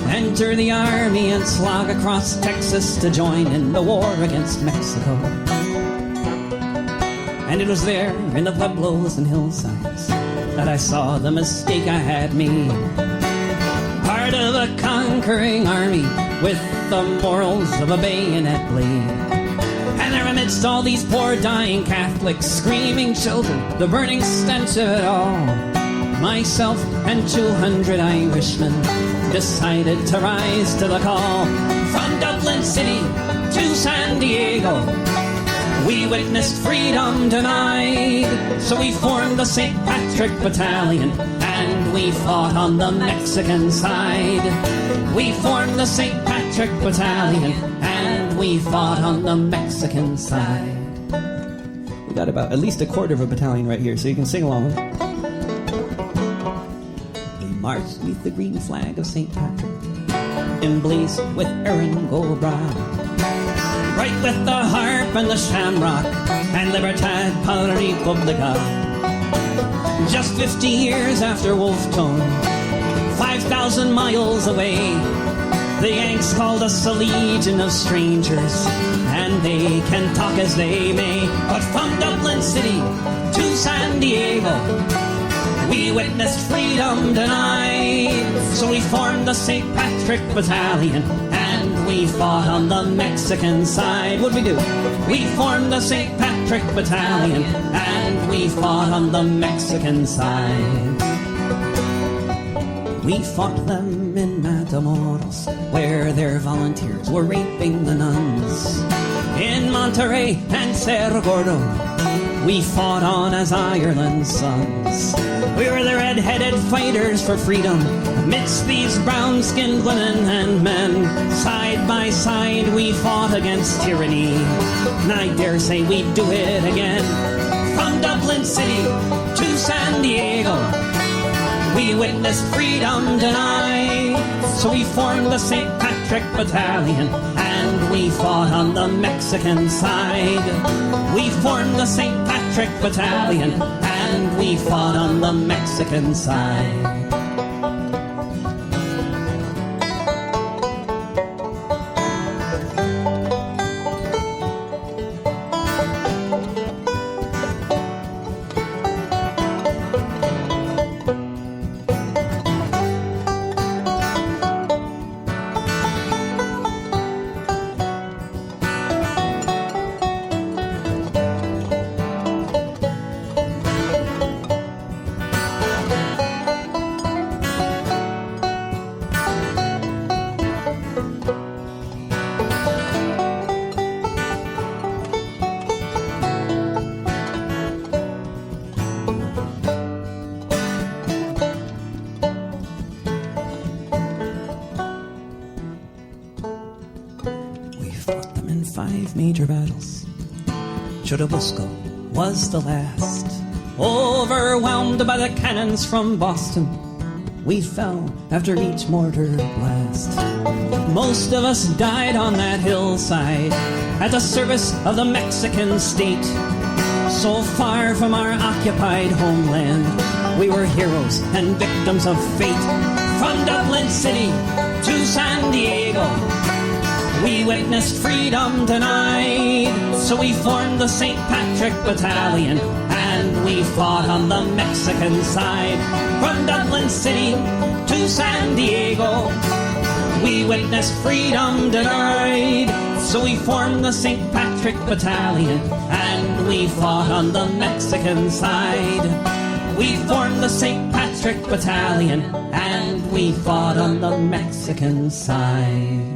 enter the army and slog across Texas to join in the war against Mexico. And it was there in the pueblos and hillsides that I saw the mistake I had made. Part of a conquering army with the morals of a bayonet blade. And there amidst all these poor dying Catholics, screaming children, the burning stench of it all, myself and 200 Irishmen decided to rise to the call. From Dublin City to San Diego, we witnessed freedom denied. So we formed the St. Patrick Battalion, and we fought on the Mexican side. We formed the St. Patrick Battalion, and we fought on the Mexican side. We got about at least a quarter of a battalion right here, so you can sing along. They marched beneath the green flag of St. Patrick, emblazed with Erin gold brow, bright with the harp and the shamrock, and Libertad Paris Publica. Just 50 years after Wolftone, 5,000 miles away, the Yanks called us a legion of strangers, and they can talk as they may. But from Dublin City to San Diego, we witnessed freedom denied. So we formed the St. Patrick Battalion, and we fought on the Mexican side. What'd we do? We formed the St. Patrick Battalion, and we fought on the Mexican side. We fought them in Matamoros, where their volunteers were raping the nuns. In Monterrey and Cerro Gordo, we fought on as Ireland's sons. We were the red-headed fighters for freedom amidst these brown-skinned women and men. Side by side we fought against tyranny, and I dare say we'd do it again. From Dublin City to San Diego, we witnessed freedom denied. So we formed the St. Patrick Battalion, and we fought on the Mexican side. We formed the St. Patrick Battalion, and we fought on the Mexican side. Major battles. Churubusco was the last. Overwhelmed by the cannons from Boston, we fell after each mortar blast. Most of us died on that hillside at the service of the Mexican state. So far from our occupied homeland, we were heroes and victims of fate. From Dublin City to San Diego, we witnessed freedom denied. So we formed the St. Patrick Battalion, and we fought on the Mexican side. From Dublin City to San Diego, we witnessed freedom denied. So we formed the St. Patrick Battalion, and we fought on the Mexican side. We formed the St. Patrick Battalion, and we fought on the Mexican side.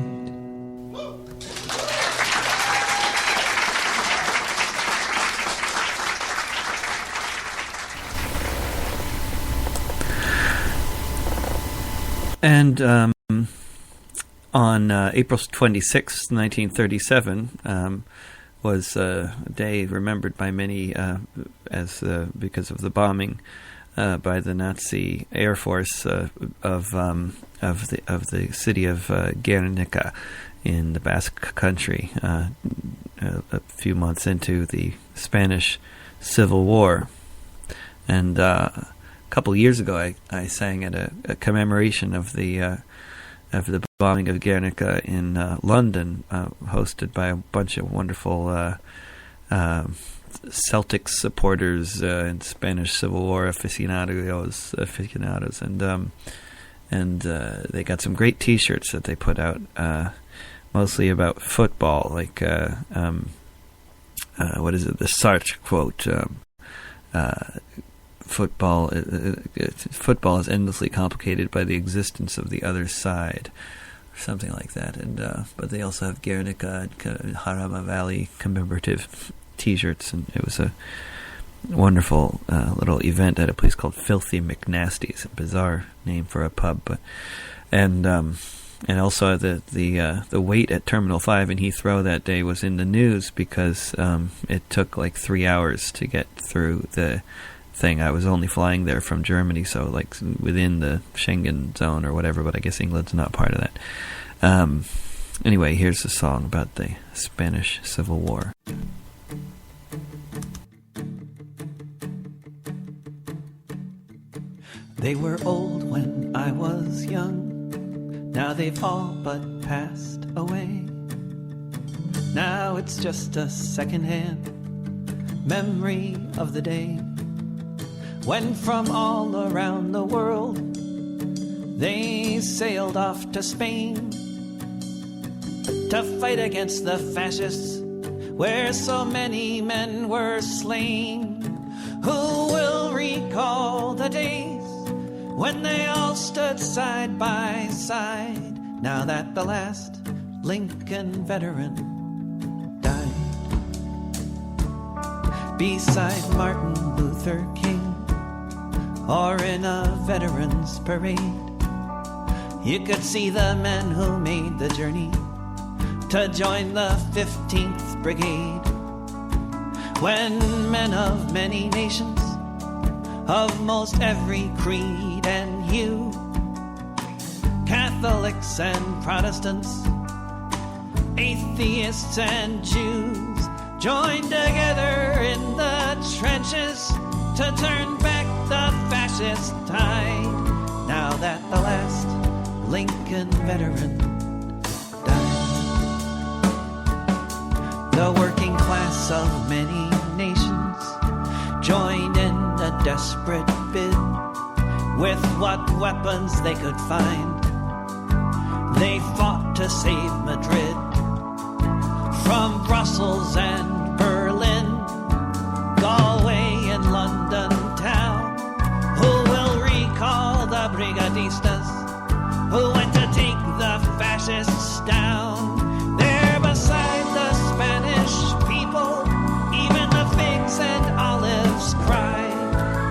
And on April 26, 1937, was a day remembered by many as because of the bombing by the Nazi Air Force of the city of Guernica in the Basque Country, a few months into the Spanish Civil War. And couple years ago, I sang at a commemoration of the bombing of Guernica in London, hosted by a bunch of wonderful Celtics supporters and Spanish Civil War aficionados, and they got some great T-shirts that they put out, mostly about football, like what is it? The Sartre quote. Football is endlessly complicated by the existence of the other side, or something like that. And but they also have Guernica and Jarama Valley commemorative T-shirts, and it was a wonderful little event at a place called Filthy McNasty's, a bizarre name for a pub. And also the wait at Terminal 5 in Heathrow that day was in the news because it took like 3 hours to get through the thing. I was only flying there from Germany, so like within the Schengen zone or whatever, but I guess England's not part of that. Anyway, here's a song about the Spanish Civil War. They were old when I was young. Now they've all but passed away. Now it's just a second-hand memory of the day when from all around the world they sailed off to Spain to fight against the fascists, where so many men were slain. Who will recall the days when they all stood side by side, now that the last Lincoln veteran died? Beside Martin Luther King, or in a veterans parade, you could see the men who made the journey to join the 15th Brigade. When men of many nations, of most every creed and hue, Catholics and Protestants, atheists and Jews, joined together in the trenches to turn back the fascist tide, now that the last Lincoln veteran died. The working class of many nations joined in a desperate bid with what weapons they could find. They fought to save Madrid from Brussels and Berlin, Galway and London town. Who will recall the brigadistas who went to take the fascists down? There beside the Spanish people, even the figs and olives cry,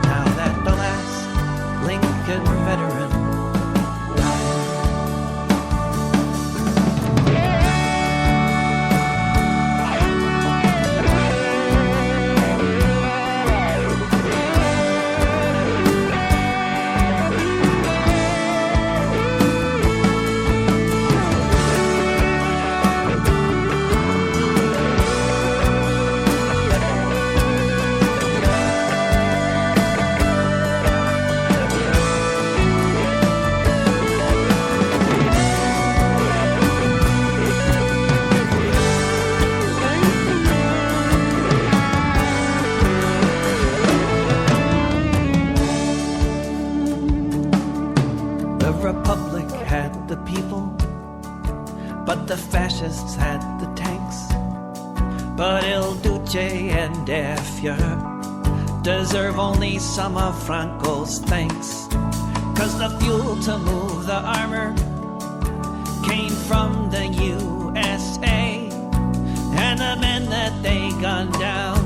now that the last Lincoln veteran died. Republic had the people, but the fascists had the tanks. But Il Duce and F deserve only some of Franco's thanks, 'cause the fuel to move the armor came from the USA, and the men that they gunned down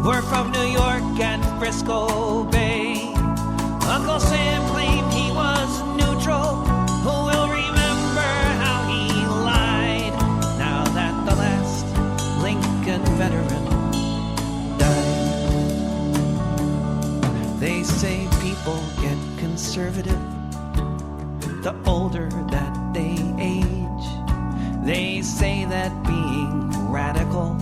were from New York and Frisco Bay. Uncle Sam claimed he was neutral. Who will remember how he lied, now that the last Lincoln veteran died? They say people get conservative the older that they age. They say that being radical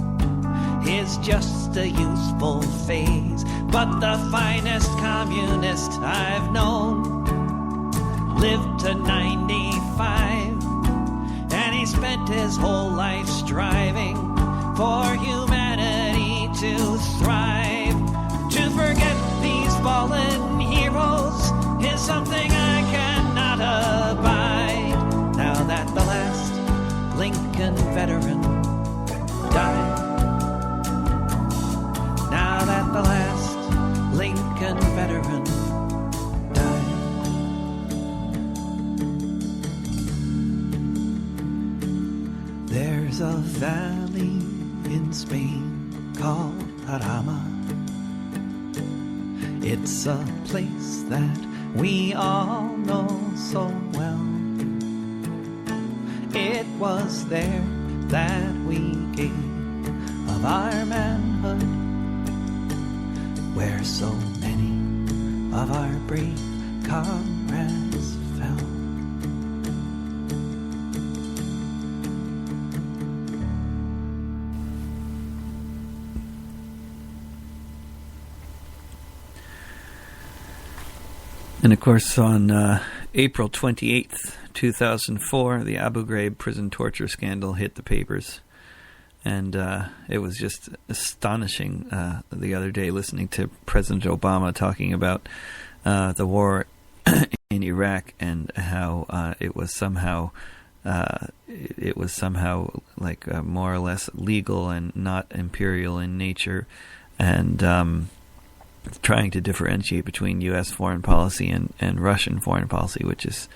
is just a useful phase, but the finest communist I've known lived to 95, and he spent his whole life striving for humanity to thrive. To forget these fallen heroes is something I cannot abide, now that the last Lincoln veteran died. Now that the last Lincoln veteran died. There's a valley in Spain called Jarama. It's a place that we all know so well. It was there that we gave of our manhood, where so many of our brave comrades fell. And of course, on April 28th, 2004, the Abu Ghraib prison torture scandal hit the papers. And it was just astonishing the other day listening to President Obama talking about the war in Iraq and how it was somehow like more or less legal and not imperial in nature, and trying to differentiate between U.S. foreign policy and Russian foreign policy, which is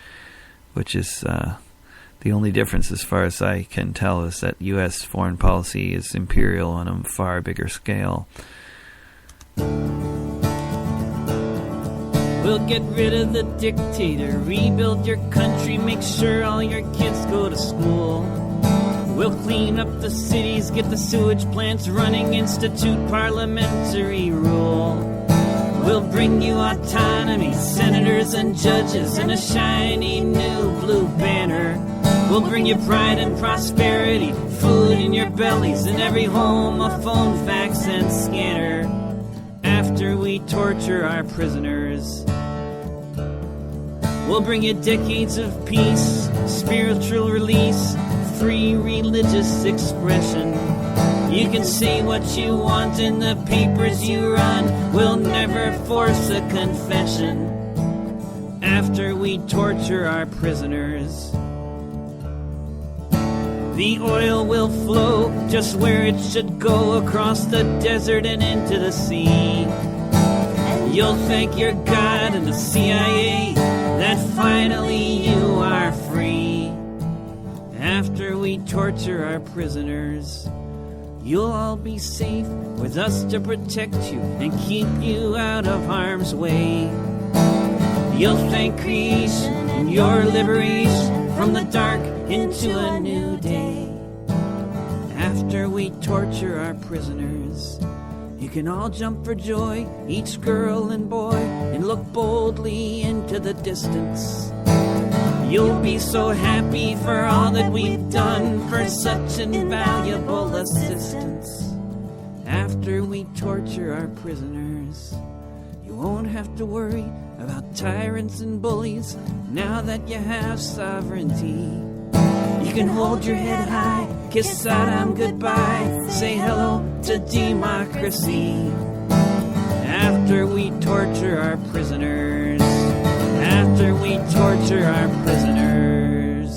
the only difference, as far as I can tell, is that U.S. foreign policy is imperial on a far bigger scale. We'll get rid of the dictator, rebuild your country, make sure all your kids go to school. We'll clean up the cities, get the sewage plants running, institute parliamentary rule. We'll bring you autonomy, senators and judges, and a shiny new blue banner. We'll bring you pride and prosperity, food in your bellies, in every home a phone, fax, and scanner. After we torture our prisoners, we'll bring you decades of peace, spiritual release, free religious expression. You can say what you want in the papers you run, we'll never force a confession. After we torture our prisoners, the oil will flow just where it should go, across the desert and into the sea. You'll thank your God and the CIA that finally you are free. After we torture our prisoners, you'll all be safe with us to protect you and keep you out of harm's way. You'll thank creation and your liberation from the dark into a new day. After we torture our prisoners, you can all jump for joy, each girl and boy, and look boldly into the distance. You'll be so happy for all that we've done, for such invaluable assistance. After we torture our prisoners, you won't have to worry about tyrants and bullies now that you have sovereignty. You can hold your head high, kiss Saddam goodbye, say hello to democracy. After we torture our prisoners, after we torture our prisoners.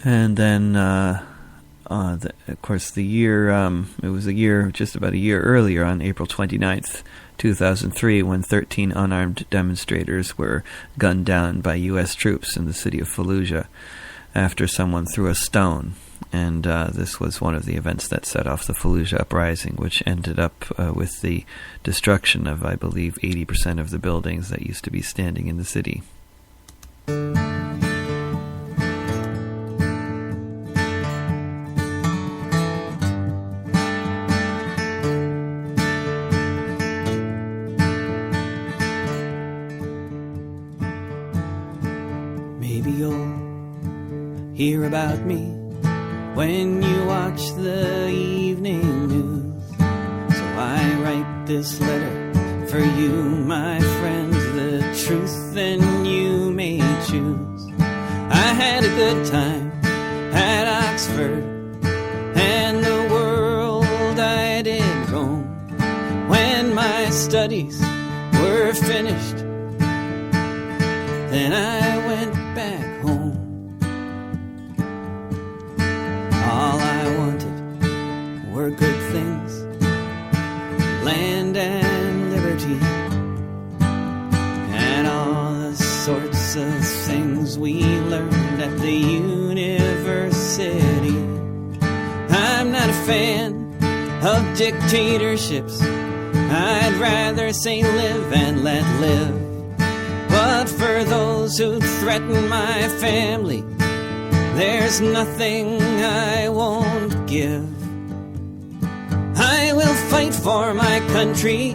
And then, of course, the year, it was just about a year earlier, on April 29th, 2003, when 13 unarmed demonstrators were gunned down by U.S. troops in the city of Fallujah after someone threw a stone. And this was one of the events that set off the Fallujah uprising, which ended up with the destruction of, I believe, 80% of the buildings that used to be standing in the city. Maybe you'll hear about me when you watch the evening news. So I write this letter for you, my friends, the truth then you may choose. I had a good time at Oxford, and the world I did roam. When my studies were finished, then I went back home. All I wanted were good things, land and liberty, and all the sorts of things we learned at the university. I'm not a fan of dictatorships. I'd rather say live and let live. But But for those who threaten my family, there's nothing I won't give. I will fight for my country.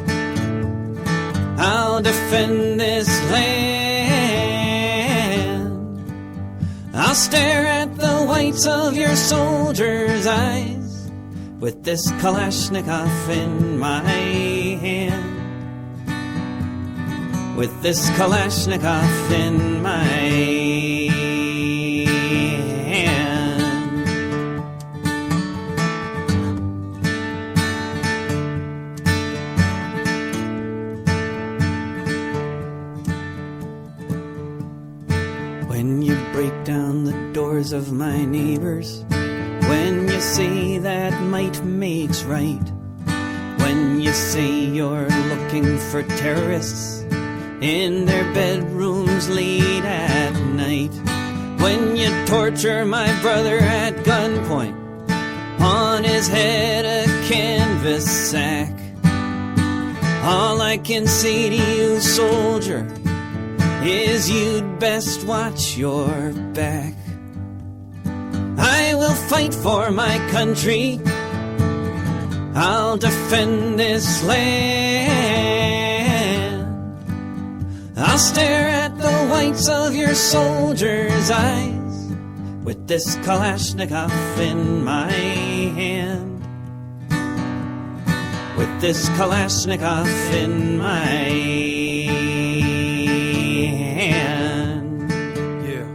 I'll defend this land. I'll stare at the whites of your soldiers' eyes with this Kalashnikov in my hand. With this Kalashnikov in my hand. When you break down the doors of my neighbors, when you say that might makes right, when you say you're looking for terrorists in their bedrooms late at night, when you torture my brother at gunpoint, on his head a canvas sack, all I can say to you, soldier, is you'd best watch your back. I will fight for my country. I'll defend this land. I'll stare at the whites of your soldiers' eyes with this Kalashnikov in my hand. With this Kalashnikov in my hand. Yeah.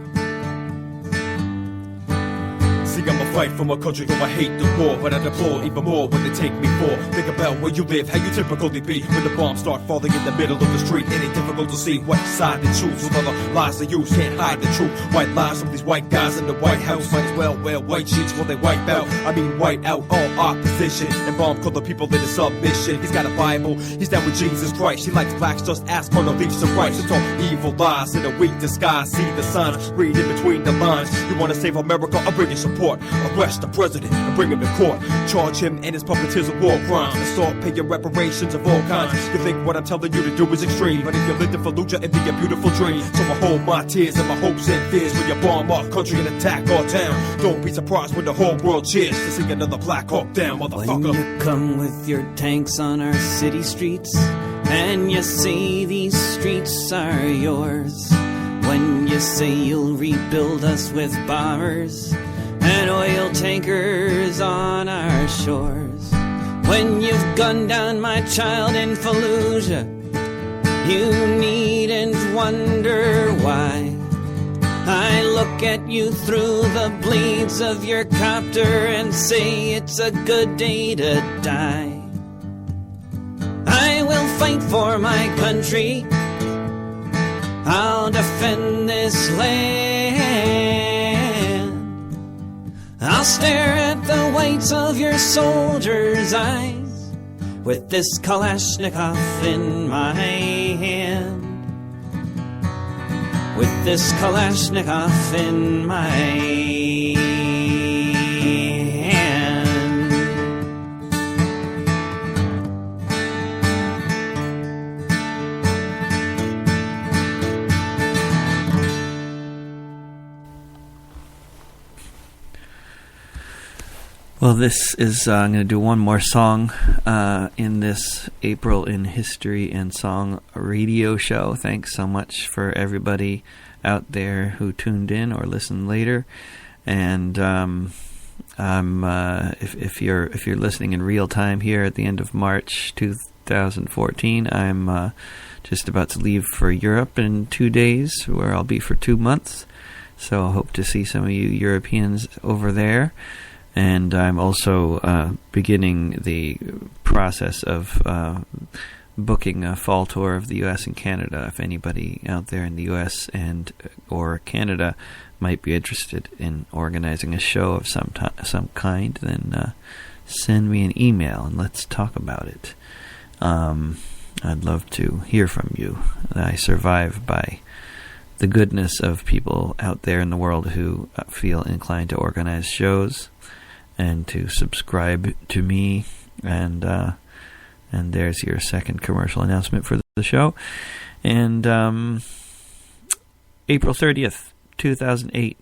See, I'ma fight for my country, though I hate the war, but I deplore even more when they take me for. Think about where you live, how you typically be when the bombs start falling in the middle of the street. It ain't difficult to see what side to choose. With all the lies they use, can't hide the truth. White lies from these white guys in the White House. Might as well wear white sheets while they wipe out. I mean, white out all opposition and bomb call the people into submission. He's got a Bible, he's down with Jesus Christ. He likes blacks, just ask Mona Lisa Rice. It's all evil lies in a weak disguise. See the signs, read in between the lines. You wanna save America? I'll bring you support. Arrest the president and bring him to court. Charge him and his puppeters of war crimes. Assault, pay your reparations of all kinds. You think what I'm telling you to do is extreme, but if you live in Fallujah, it'd be a beautiful dream. So I hold my tears and my hopes and fears when you bomb our country and attack our town. Don't be surprised when the whole world cheers to see another Black Hawk down, motherfucker. When you come with your tanks on our city streets and you say these streets are yours, when you say you'll rebuild us with bombers and oil tankers on our shores, when you've gunned down my child in Fallujah, you needn't wonder why. I look at you through the blades of your copter and say it's a good day to die. I will fight for my country. I'll defend this land. I'll stare at the whites of your soldiers' eyes with this Kalashnikov in my hand. With this Kalashnikov in my hand. Well, this is, I'm going to do one more song in this April in History and Song radio show. Thanks so much for everybody out there who tuned in or listened later. And if you're listening in real time here at the end of March 2014, I'm just about to leave for Europe in 2 days, where I'll be for 2 months. So I hope to see some of you Europeans over there. And I'm also beginning the process of booking a fall tour of the U.S. and Canada. If anybody out there in the U.S. and or Canada might be interested in organizing a show of some kind, then send me an email and let's talk about it. I'd love to hear from you. I survive by the goodness of people out there in the world who feel inclined to organize shows and to subscribe to me, and there's your second commercial announcement for the show. And April 30th, 2008.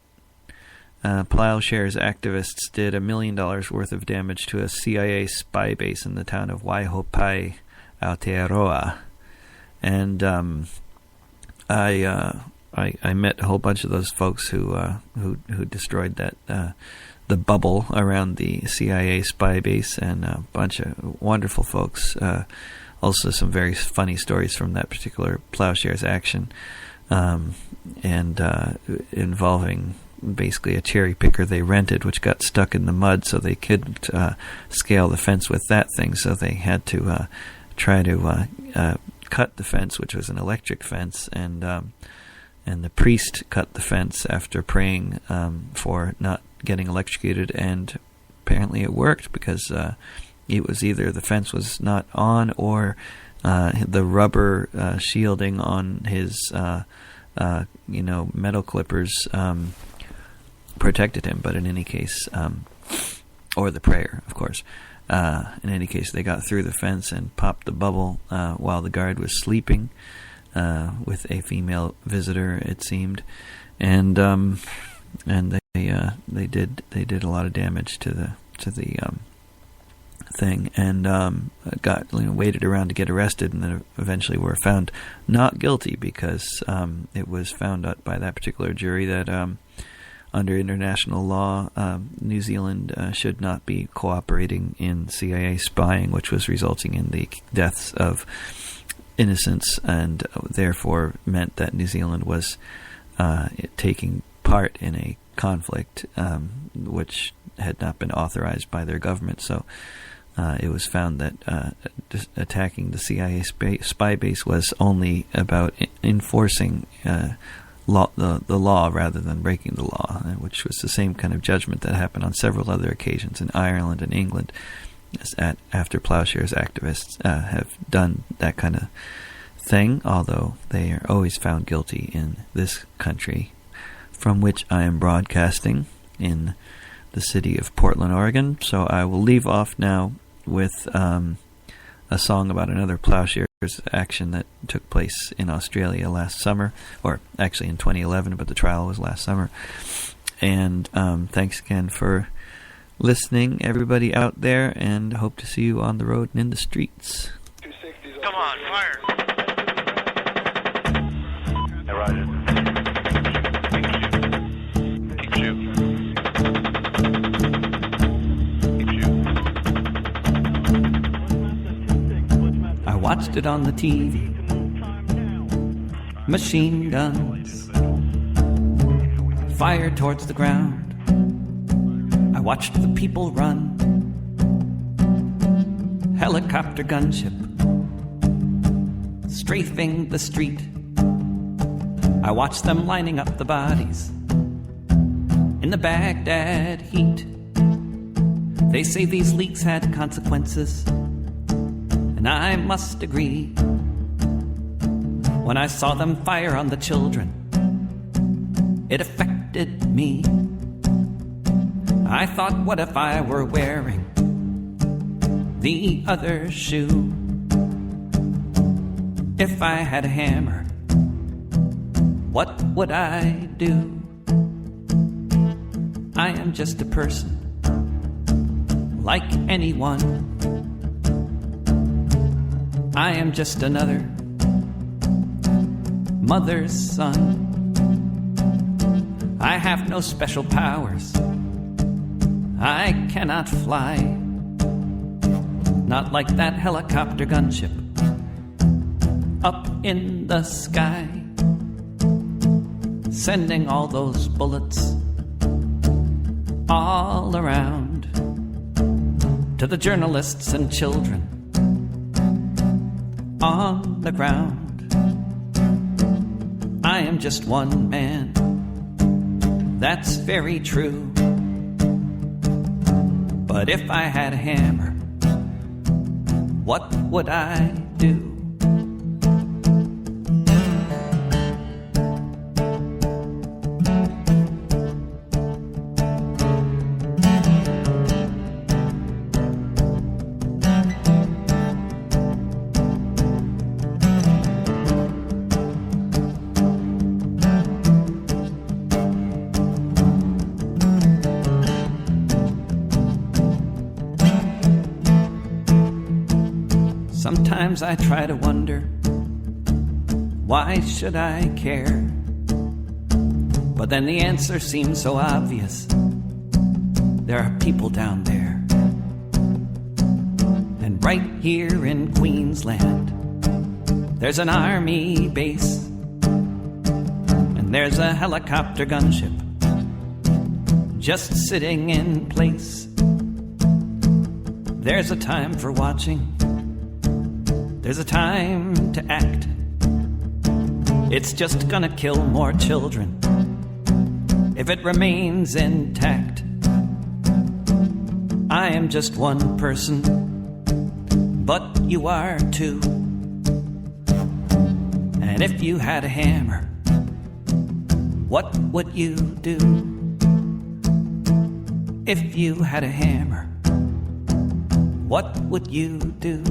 Plowshares activists did $1 million worth of damage to a CIA spy base in the town of Waihopai, Aotearoa. And I met a whole bunch of those folks who destroyed that the bubble around the CIA spy base, and a bunch of wonderful folks. Also, some very funny stories from that particular Plowshares action, and involving basically a cherry picker they rented, which got stuck in the mud, so they couldn't scale the fence with that thing. So they had to try to cut the fence, which was an electric fence, and the priest cut the fence after praying for not getting electrocuted, and apparently it worked, because it was either the fence was not on, or the rubber shielding on his metal clippers protected him. But in any case, or the prayer, of course. In any case, they got through the fence and popped the bubble while the guard was sleeping with a female visitor, it seemed, and they did a lot of damage to the thing, and got waited around to get arrested, and then eventually were found not guilty, because it was found out by that particular jury that under international law, New Zealand should not be cooperating in CIA spying, which was resulting in the deaths of innocents, and therefore meant that New Zealand was taking part in a conflict which had not been authorized by their government. So it was found that attacking the CIA spy base was only about enforcing the law rather than breaking the law, which was the same kind of judgment that happened on several other occasions in Ireland and England, after Plowshares activists have done that kind of thing, although they are always found guilty in this country, from which I am broadcasting in the city of Portland, Oregon. So I will leave off now with a song about another Plowshares action that took place in Australia last summer, or actually in 2011, but the trial was last summer. And thanks again for listening, everybody out there, and hope to see you on the road and in the streets. Come on, fire! Hey, Roger. Keep shooting. Keep shooting. I watched it on the TV. Machine guns fired towards the ground. I watched the people run. Helicopter gunship strafing the street. I watched them lining up the bodies in the Baghdad heat. They say these leaks had consequences, and I must agree. When I saw them fire on the children, it affected me. I thought, what if I were wearing the other shoe? If I had a hammer, what would I do? I am just a person, like anyone. I am just another mother's son. I have no special powers. I cannot fly, not like that helicopter gunship up in the sky, sending all those bullets all around to the journalists and children on the ground. I am just one man, that's very true. But if I had a hammer, what would I do? Sometimes I try to wonder, why should I care? But then the answer seems so obvious. There are people down there. And right here in Queensland, there's an army base. And there's a helicopter gunship just sitting in place. There's a time for watching. There's a time to act. It's just gonna kill more children if it remains intact. I am just one person, but you are too. And if you had a hammer, what would you do? If you had a hammer, what would you do?